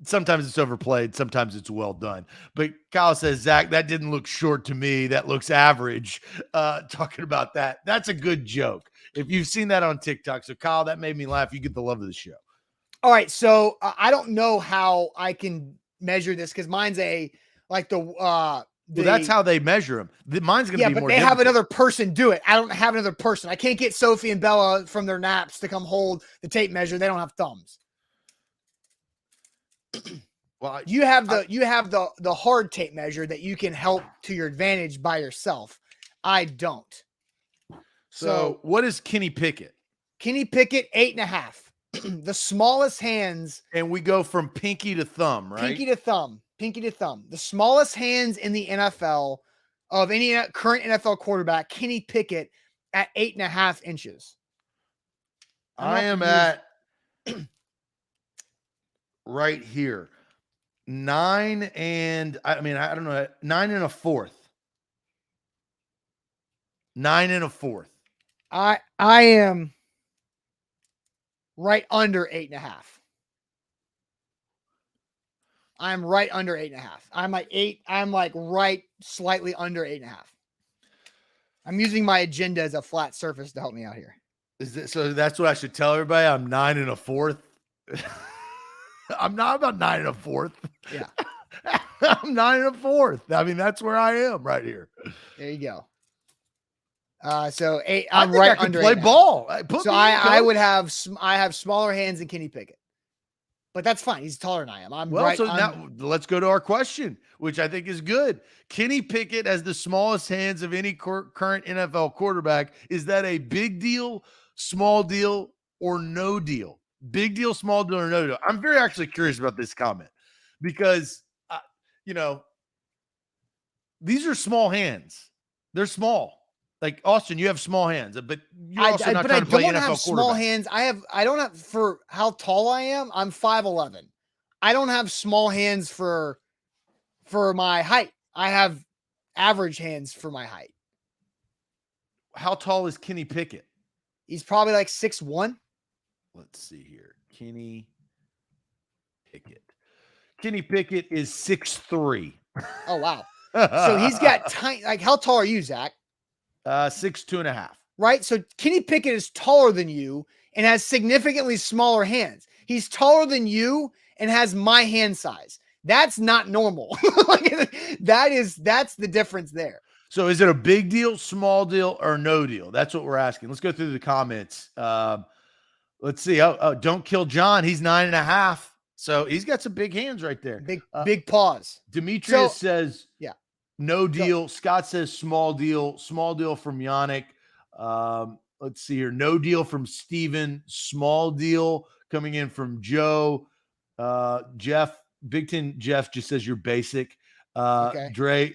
Sometimes it's overplayed, sometimes it's well done. But Kyle says, Zach, that didn't look short to me. That looks average. Talking about that. That's a good joke. If you've seen that on TikTok. So, Kyle, that made me laugh. You get the love of the show. All right. So, I don't know how I can measure this because mine's that's how they measure them. Mine's going to be more. Yeah, but they have another person do it. I don't have another person. I can't get Sophie and Bella from their naps to come hold the tape measure. They don't have thumbs. Well, you have the hard tape measure that you can help to your advantage by yourself. I don't. So what is Kenny Pickett? Kenny Pickett, 8.5. The smallest hands. And we go from pinky to thumb, right? Pinky to thumb. The smallest hands in the NFL of any current NFL quarterback, Kenny Pickett, at 8.5 inches. I am at right here. 9 and 9 1/4. 9 1/4. I am right under 8.5. I'm right under 8.5. I'm like 8. I'm like right slightly under 8.5. I'm using my agenda as a flat surface to help me out here. So that's what I should tell everybody. I'm 9 1/4. I'm not about 9 1/4. Yeah. I'm 9 1/4. I mean, that's where I am right here. There you go. So 8. I'm right I can under play 8.5. Ball. So I have smaller hands than Kenny Pickett. but that's fine. He's taller than I am. Now let's go to our question, which I think is good. Kenny Pickett has the smallest hands of any current NFL quarterback. Is that a big deal, small deal, or no deal? Big deal, small deal, or no deal? I'm very actually curious about this comment because, these are small hands. They're small. Like Austin, you have small hands, but you're also not trying to play NFL quarterback. Small hands. I don't have for how tall I am. I'm 5'11". I don't have small hands for my height. I have average hands for my height. How tall is Kenny Pickett? He's probably like 6'1". Let's see here. Kenny Pickett is 6'3". Oh, wow. So he's got tiny, like how tall are you, Zach? 6'2.5". Right. So Kenny Pickett is taller than you and has significantly smaller hands. He's taller than you and has my hand size. That's not normal. That's the difference there. So is it a big deal, small deal, or no deal? That's what we're asking. Let's go through the comments. Let's see. Don't kill John. He's 9.5. So he's got some big hands right there. Big paws. Demetrius says, yeah, no deal. Scott says small deal from Yannick. Let's see here. No deal from Steven. Small deal coming in from Joe. Jeff, Big Ten Jeff just says you're basic. Okay. Dre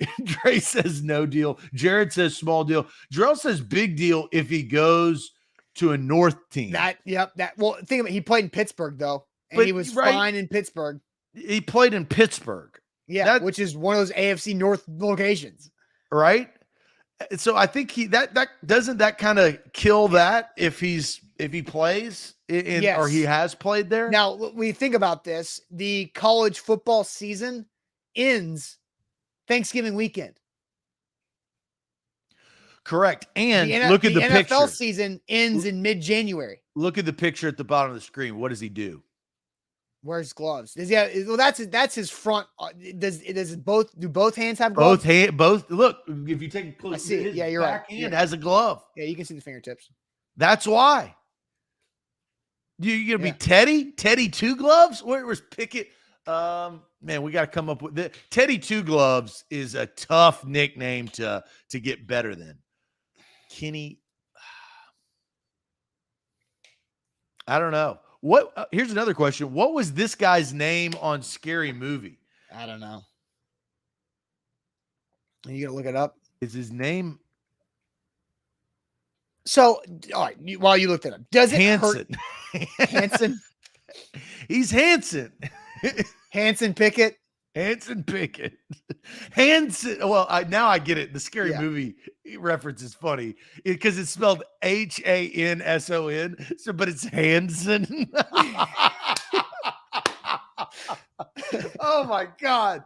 says no deal. Jared says small deal. Jarrell says big deal if he goes to a North team. Well, think of it. He played in Pittsburgh though, and he was fine in Pittsburgh. He played in Pittsburgh. Yeah, which is one of those AFC North locations. Right. So I think that doesn't that kind of kill that if he plays or he has played there. Now we think about this. The college football season ends Thanksgiving weekend. Correct. And look at the picture. NFL season ends in mid-January. Look at the picture at the bottom of the screen. What does he do? Wears gloves. Well, that's his front. Do both hands have gloves? Both. Look, if you take a close, I see. Yeah, you're back right. hand has a glove. Yeah, you can see the fingertips. That's why. You're gonna be Teddy Two Gloves? Where was Pickett? Man, we got to come up with this. Teddy Two Gloves is a tough nickname to get better than. Kenny. I don't know. Here's another question. What was this guy's name on Scary Movie? I don't know. Are you gonna look it up? Is his name? So, all right. While you looked it up, does it Hanson? Hanson. He's Hanson. Hanson Pickett. Hanson Pickett. Hanson. Well, now I get it. The Scary Movie reference is funny because it's spelled Hanson. So, but it's Hanson. Oh my God.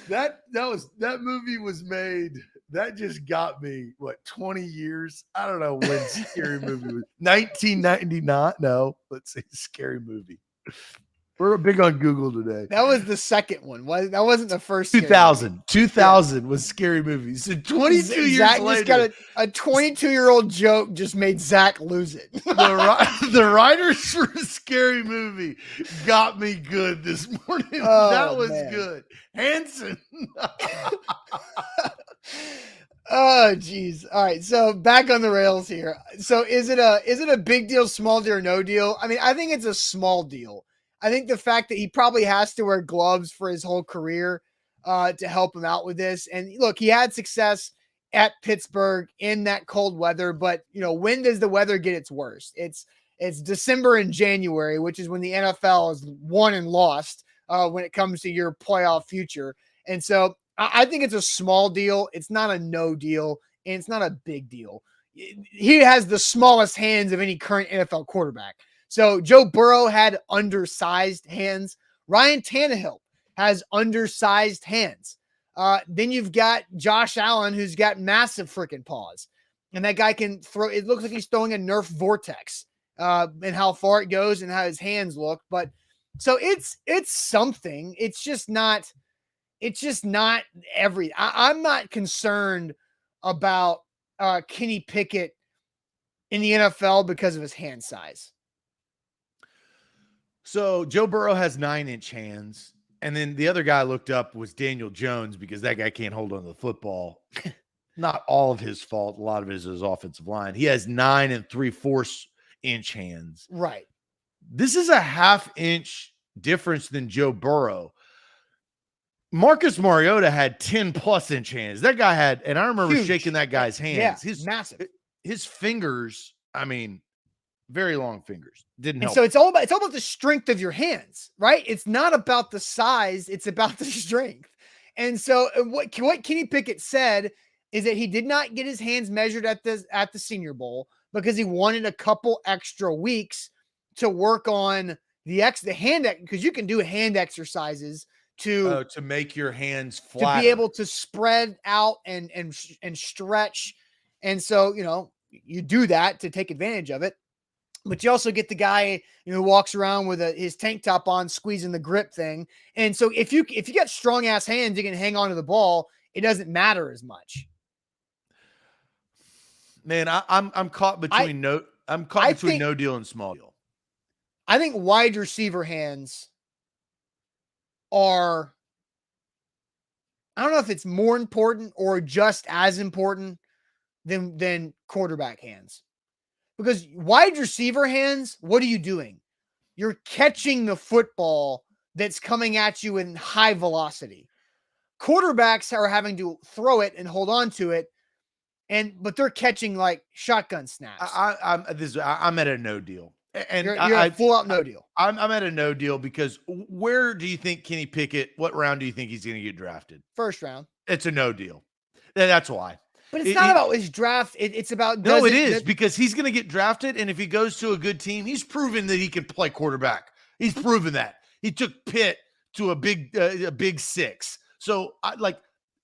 That movie was made. That just got me, 20 years? I don't know when Scary Movie was. 1999? No. Let's see. Scary Movie. We're big on Google today. That was the second one. That wasn't the first. 2000. 2000 was Scary Movie. So 22 years later. Just got a 22-year-old joke just made Zach lose it. The writers for Scary Movie got me good this morning. That was good. Hanson. Oh, geez. All right. So back on the rails here. So is it a big deal, small deal, or no deal? I mean, I think it's a small deal. I think the fact that he probably has to wear gloves for his whole career to help him out with this. And look, he had success at Pittsburgh in that cold weather, but when does the weather get its worst? It's December and January, which is when the NFL is won and lost when it comes to your playoff future. And so I think it's a small deal. It's not a no deal, and it's not a big deal. He has the smallest hands of any current NFL quarterback. So Joe Burrow had undersized hands. Ryan Tannehill has undersized hands. Then you've got Josh Allen, who's got massive freaking paws. And that guy can throw, it looks like he's throwing a Nerf vortex and how far it goes and how his hands look. But so it's something. It's just not I'm not concerned about Kenny Pickett in the NFL because of his hand size. So Joe Burrow has 9-inch hands. And then the other guy I looked up was Daniel Jones because that guy can't hold on to the football. Not all of his fault. A lot of it is his offensive line. He has 9 3/4 inch hands. Right. This is a 1/2 inch difference than Joe Burrow. Marcus Mariota had 10+ inch hands. That guy had, and I remember shaking that guy's hands. Yeah, massive. His fingers, I mean, very long fingers. Didn't help. So it's all about the strength of your hands, right? It's not about the size, it's about the strength. And so what Kenny Pickett said is that he did not get his hands measured at the Senior Bowl because he wanted a couple extra weeks to work on the hand, because you can do hand exercises to make your hands flat, to be able to spread out and stretch. And so, you do that to take advantage of it. But you also get the guy who walks around with his tank top on, squeezing the grip thing. And so if you got strong ass hands, you can hang on to the ball. It doesn't matter as much. Man, I'm caught between no deal and small deal. I think wide receiver hands are, I don't know if it's more important or just as important than quarterback hands. Because wide receiver hands, what are you doing? You're catching the football that's coming at you in high velocity. Quarterbacks are having to throw it and hold on to it, but they're catching like shotgun snaps. I'm at a no deal. And you're a full out no deal. I'm at a no deal because where do you think Kenny Pickett, what round do you think he's going to get drafted? First round. It's a no deal. That's why. But it's not about his draft. It's about because he's going to get drafted, and if he goes to a good team, he's proven that he can play quarterback. He's proven that. He took Pitt to a big six. So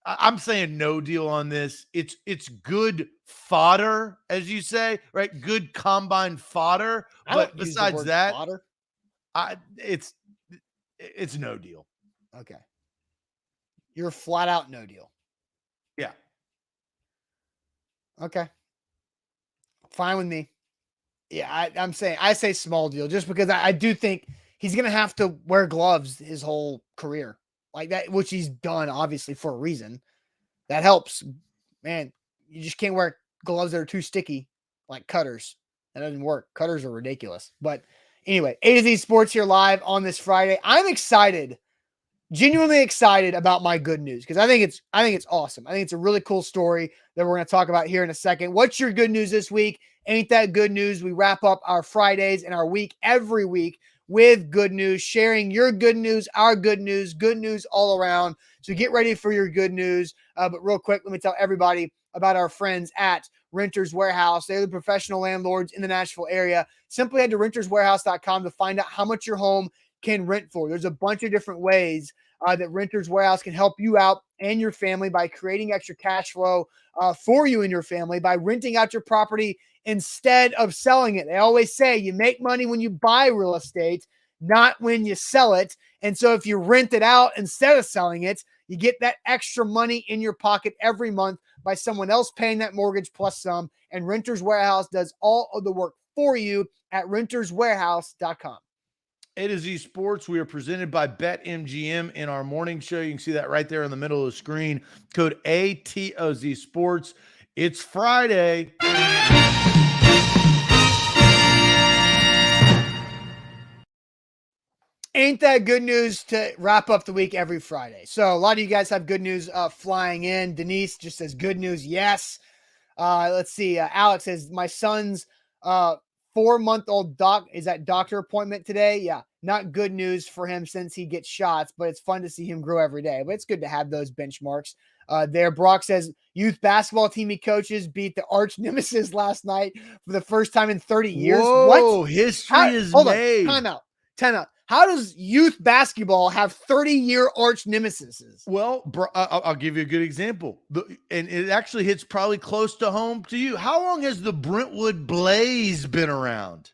I'm saying no deal on this. It's good fodder, as you say, right? Good combine fodder. But besides that, fodder. It's no deal. Okay, you're flat out no deal. Yeah. Okay. Fine with me. Yeah, I say small deal just because I do think he's going to have to wear gloves his whole career like that, which he's done obviously for a reason. That helps, man. You just can't wear gloves that are too sticky like cutters. That doesn't work. Cutters are ridiculous. But anyway, A to Z Sports here live on this Friday. I'm excited. Genuinely excited about my good news because I think it's awesome. I think it's a really cool story that we're going to talk about here in a second. What's your good news this week? Ain't that good news? We wrap up our Fridays and our week every week with good news, sharing your good news, our good news all around. So get ready for your good news. But real quick, let me tell everybody about our friends at Renters Warehouse. They're the professional landlords in the Nashville area. Simply head to renterswarehouse.com to find out how much your home can rent for. There's a bunch of different ways that Renters Warehouse can help you out and your family by creating extra cash flow for you and your family by renting out your property instead of selling it. They always say you make money when you buy real estate, not when you sell it. And so if you rent it out instead of selling it, you get that extra money in your pocket every month by someone else paying that mortgage plus some. And Renters Warehouse does all of the work for you at renterswarehouse.com. A to Z Sports, we are presented by BetMGM in our morning show. You can see that right there in the middle of the screen. Code ATOZ Sports. It's Friday. Ain't that good news to wrap up the week every Friday? So a lot of you guys have good news flying in. Denise just says good news. Yes. Let's see. Alex says my son's 4-month-old is at doctor appointment today. Yeah. Not good news for him since he gets shots, but it's fun to see him grow every day. But it's good to have those benchmarks there. Brock says youth basketball team he coaches beat the arch nemesis last night for the first time in 30 years. Whoa, what? History is made. Time out. How does youth basketball have 30-year arch nemesis? Well, I'll give you a good example. And it actually hits probably close to home to you. How long has the Brentwood Blaze been around?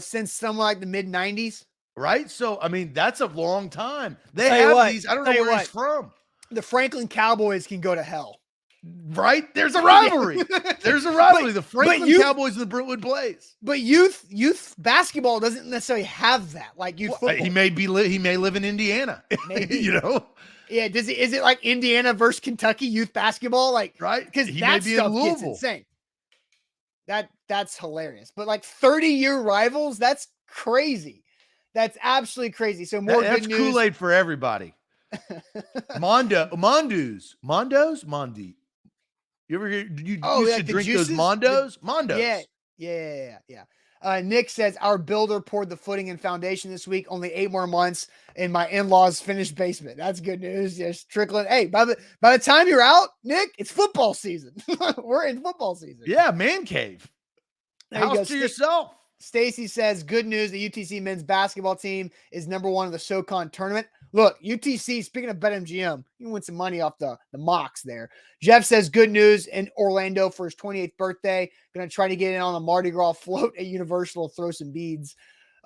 Since somewhere like the mid-90s. Right? So, I mean, that's a long time. They have these. I don't know where he's from. The Franklin Cowboys can go to hell. Right? There's a rivalry. There's a rivalry. The Franklin Cowboys and the Brentwood Blaze. But youth basketball doesn't necessarily have that like youth football. He may live in Indiana. Maybe. You know? Yeah, is it like Indiana versus Kentucky youth basketball? Like, right? Because that stuff gets insane. That's hilarious. But like 30-year rivals, that's crazy. That's absolutely crazy. So that's good news. Kool-Aid for everybody. Mondos. You ever hear you used to drink juices? those Mondos? Mondos. Yeah. Nick says our builder poured the footing and foundation this week. Only 8 more months in my in-laws' finished basement. That's good news. Just trickling. Hey, by the time you're out, Nick, it's football season. We're in football season. Yeah, man cave. House to yourself. Stacy says good news. The UTC men's basketball team is number 1 in the SoCon tournament. Look, UTC, speaking of BetMGM, you can win some money off the mocks there. Jeff says good news in Orlando for his 28th birthday. Going to try to get in on the Mardi Gras float at Universal, throw some beads.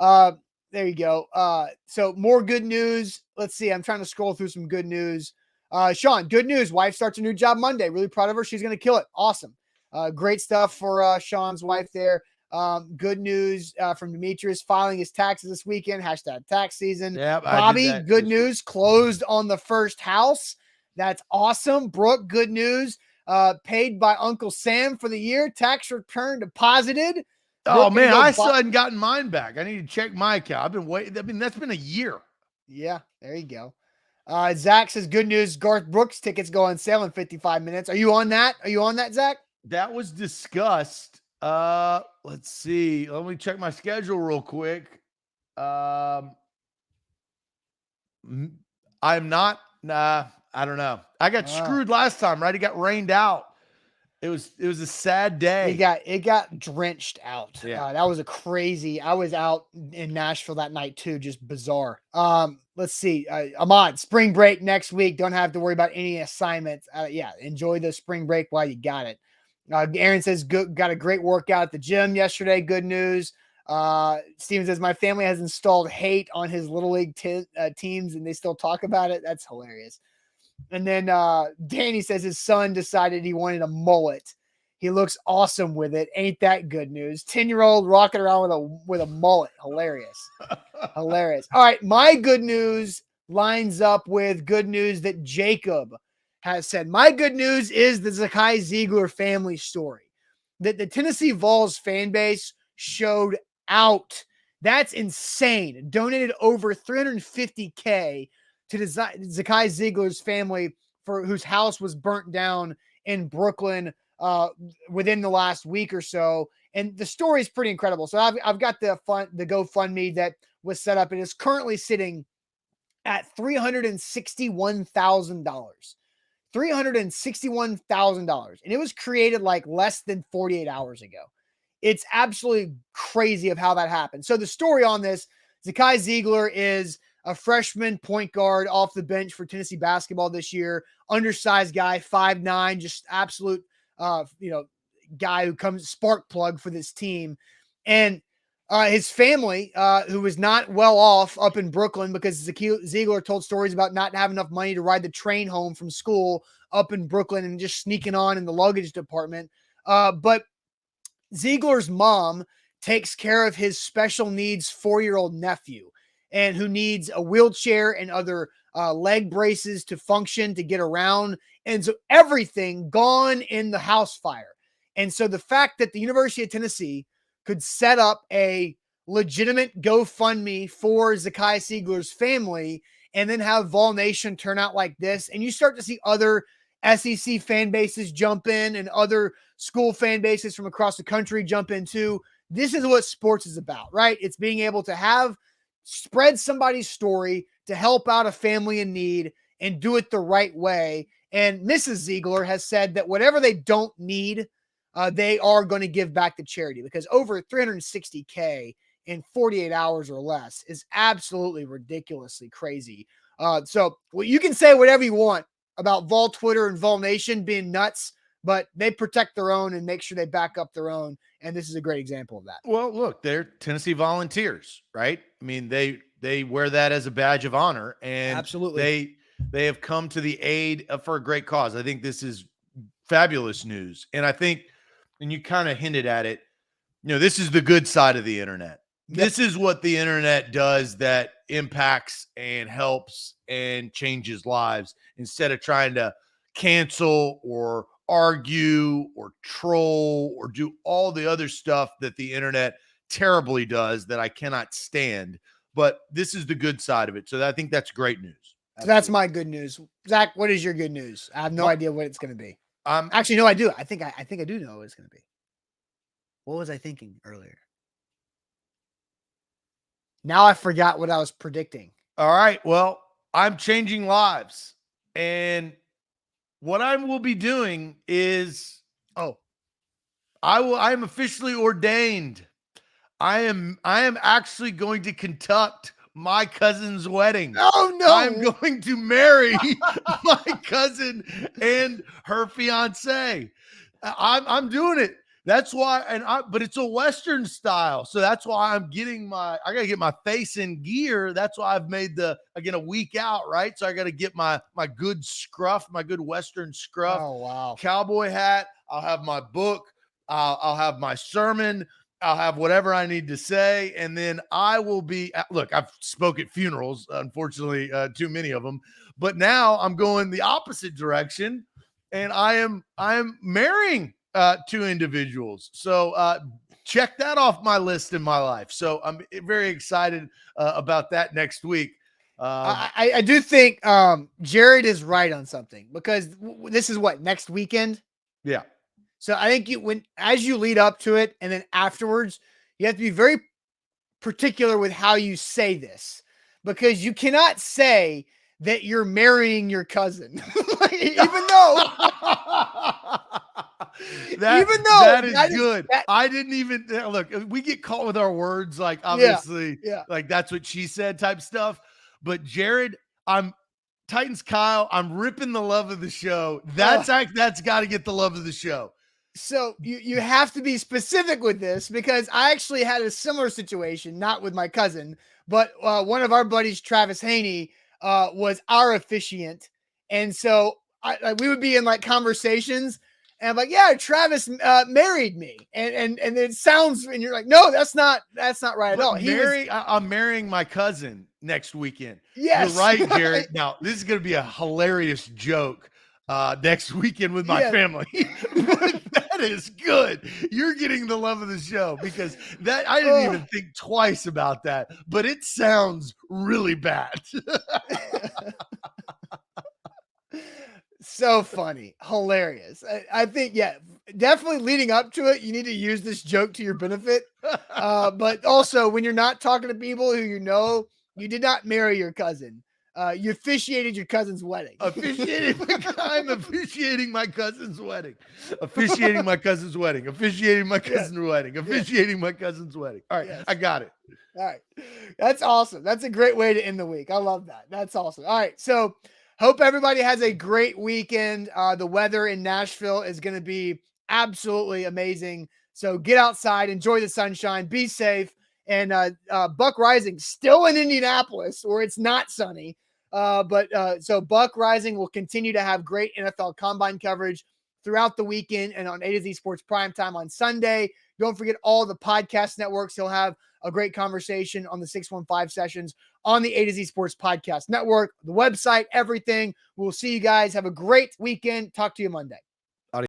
There you go. So more good news. Let's see. I'm trying to scroll through some good news. Sean, good news. Wife starts a new job Monday. Really proud of her. She's going to kill it. Awesome. Great stuff for Sean's wife there. Good news from Demetrius filing his taxes this weekend. # tax season. Yep, Bobby, good news. Closed on the first house. That's awesome. Brooke, good news. Paid by Uncle Sam for the year. Tax return deposited. Oh, man, I still hadn't gotten mine back. I need to check my account. I've been waiting. I mean, that's been a year. Yeah, there you go. Zach says good news. Garth Brooks tickets go on sale in 55 minutes. Are you on that? Zach? That was discussed. Let's see. Let me check my schedule real quick. I'm not. Nah, I don't know. I got screwed last time, right? It got rained out. It was a sad day. It got drenched out. Yeah. That was a crazy. I was out in Nashville that night too. Just bizarre. Let's see. Ahmad, spring break next week. Don't have to worry about any assignments. Enjoy the spring break while you got it. Aaron says, got a great workout at the gym yesterday. Good news. Steven says, my family has installed hate on his little league teams and they still talk about it. That's hilarious. And then Danny says his son decided he wanted a mullet. He looks awesome with it. Ain't that good news? 10-year-old rocking around with a mullet. Hilarious. Hilarious. All right. My good news lines up with good news that Jacob has said. My good news is the Zakai Zeigler family story. That the Tennessee Vols fan base showed out. That's insane. Donated over $350K to the Zakai Zeigler's family for whose house was burnt down in Brooklyn within the last week or so. And the story is pretty incredible. So I've got the GoFundMe that was set up and is currently sitting at $361,000. $361,000. And it was created like less than 48 hours ago. It's absolutely crazy of how that happened. So the story on this, Zakai Zeigler is a freshman point guard off the bench for Tennessee basketball this year. Undersized guy, 5'9", just absolute, guy who comes spark plug for this team. And his family, who was not well off up in Brooklyn because Zeigler told stories about not having enough money to ride the train home from school up in Brooklyn and just sneaking on in the luggage department. But Zeigler's mom takes care of his special needs 4-year-old nephew and who needs a wheelchair and other leg braces to function, to get around. And so everything gone in the house fire. And so the fact that the University of Tennessee could set up a legitimate GoFundMe for Zakai Zeigler's family and then have Vol Nation turn out like this. And you start to see other SEC fan bases jump in and other school fan bases from across the country jump in too. This is what sports is about, right? It's being able to spread somebody's story to help out a family in need and do it the right way. And Mrs. Zeigler has said that whatever they don't need, they are going to give back to charity, because over $360K in 48 hours or less is absolutely ridiculously crazy. So you can say whatever you want about Vol Twitter and Vol Nation being nuts, but they protect their own and make sure they back up their own. And this is a great example of that. Well, look, they're Tennessee Volunteers, right? I mean, they wear that as a badge of honor, and absolutely they have come to the aid for a great cause. I think this is fabulous news. And I think, and you kind of hinted at it, this is the good side of the internet. Yep. This is what the internet does that impacts and helps and changes lives, instead of trying to cancel or argue or troll or do all the other stuff that the internet terribly does that I cannot stand. But this is the good side of it. So I think that's great news. So that's my good news. Zach, what is your good news? I have no idea what it's going to be. Actually, no, I do. I think I do know what it's going to be. What was I thinking earlier? Now I forgot what I was predicting. All right. Well, I'm changing lives. And what I will be doing is, I am officially ordained. I am actually going to conduct my cousin's wedding. Oh no. I'm going to marry my cousin and her fiance. I'm doing it. That's why, but it's a Western style. So that's why I gotta get my face in gear. That's why I've made a week out, right? So I gotta get my good scruff, my good Western scruff. Oh, wow. Cowboy hat. I'll have my book. I'll have my sermon. I'll have whatever I need to say. And then I will be, look, I've spoke at funerals, unfortunately, too many of them, but now I'm going the opposite direction, and I am marrying two individuals. So check that off my list in my life. So I'm very excited about that next week. I do think Jared is right on something, because this is next weekend. Yeah. So I think as you lead up to it and then afterwards, you have to be very particular with how you say this, because you cannot say that you're marrying your cousin, even though that is good. I didn't even look. We get caught with our words, like obviously, like that's what she said type stuff. But Jared, Titans Kyle. I'm ripping the love of the show. That's got to get the love of the show. So you have to be specific with this, because I actually had a similar situation, not with my cousin, but one of our buddies, Travis Haney, was our officiant. And so we would be in conversations, and I'm like, yeah, Travis married me. And it sounds, and you're like, no, that's not right at all. I'm marrying my cousin next weekend. Yes. You're right, Jared. Now, this is going to be a hilarious joke next weekend with my family. That is good. You're getting the love of the show, because I didn't even think twice about that, but it sounds really bad. So funny. Hilarious. I think, definitely leading up to it, you need to use this joke to your benefit. But also, when you're not talking to people who you did not marry your cousin. You officiated your cousin's wedding. I'm officiating my cousin's wedding. Officiating my cousin's wedding. Officiating my cousin's wedding. Officiating my cousin's wedding. All right, I got it. All right. That's awesome. That's a great way to end the week. I love that. That's awesome. All right. So hope everybody has a great weekend. The weather in Nashville is going to be absolutely amazing. So get outside, enjoy the sunshine, be safe. And Buck Rising still in Indianapolis, where it's not sunny. So Buck Rising will continue to have great NFL Combine coverage throughout the weekend and on A to Z Sports Primetime on Sunday. Don't forget all the podcast networks. He'll have a great conversation on the 615 sessions on the A to Z Sports Podcast Network, the website, everything. We'll see you guys. Have a great weekend. Talk to you Monday.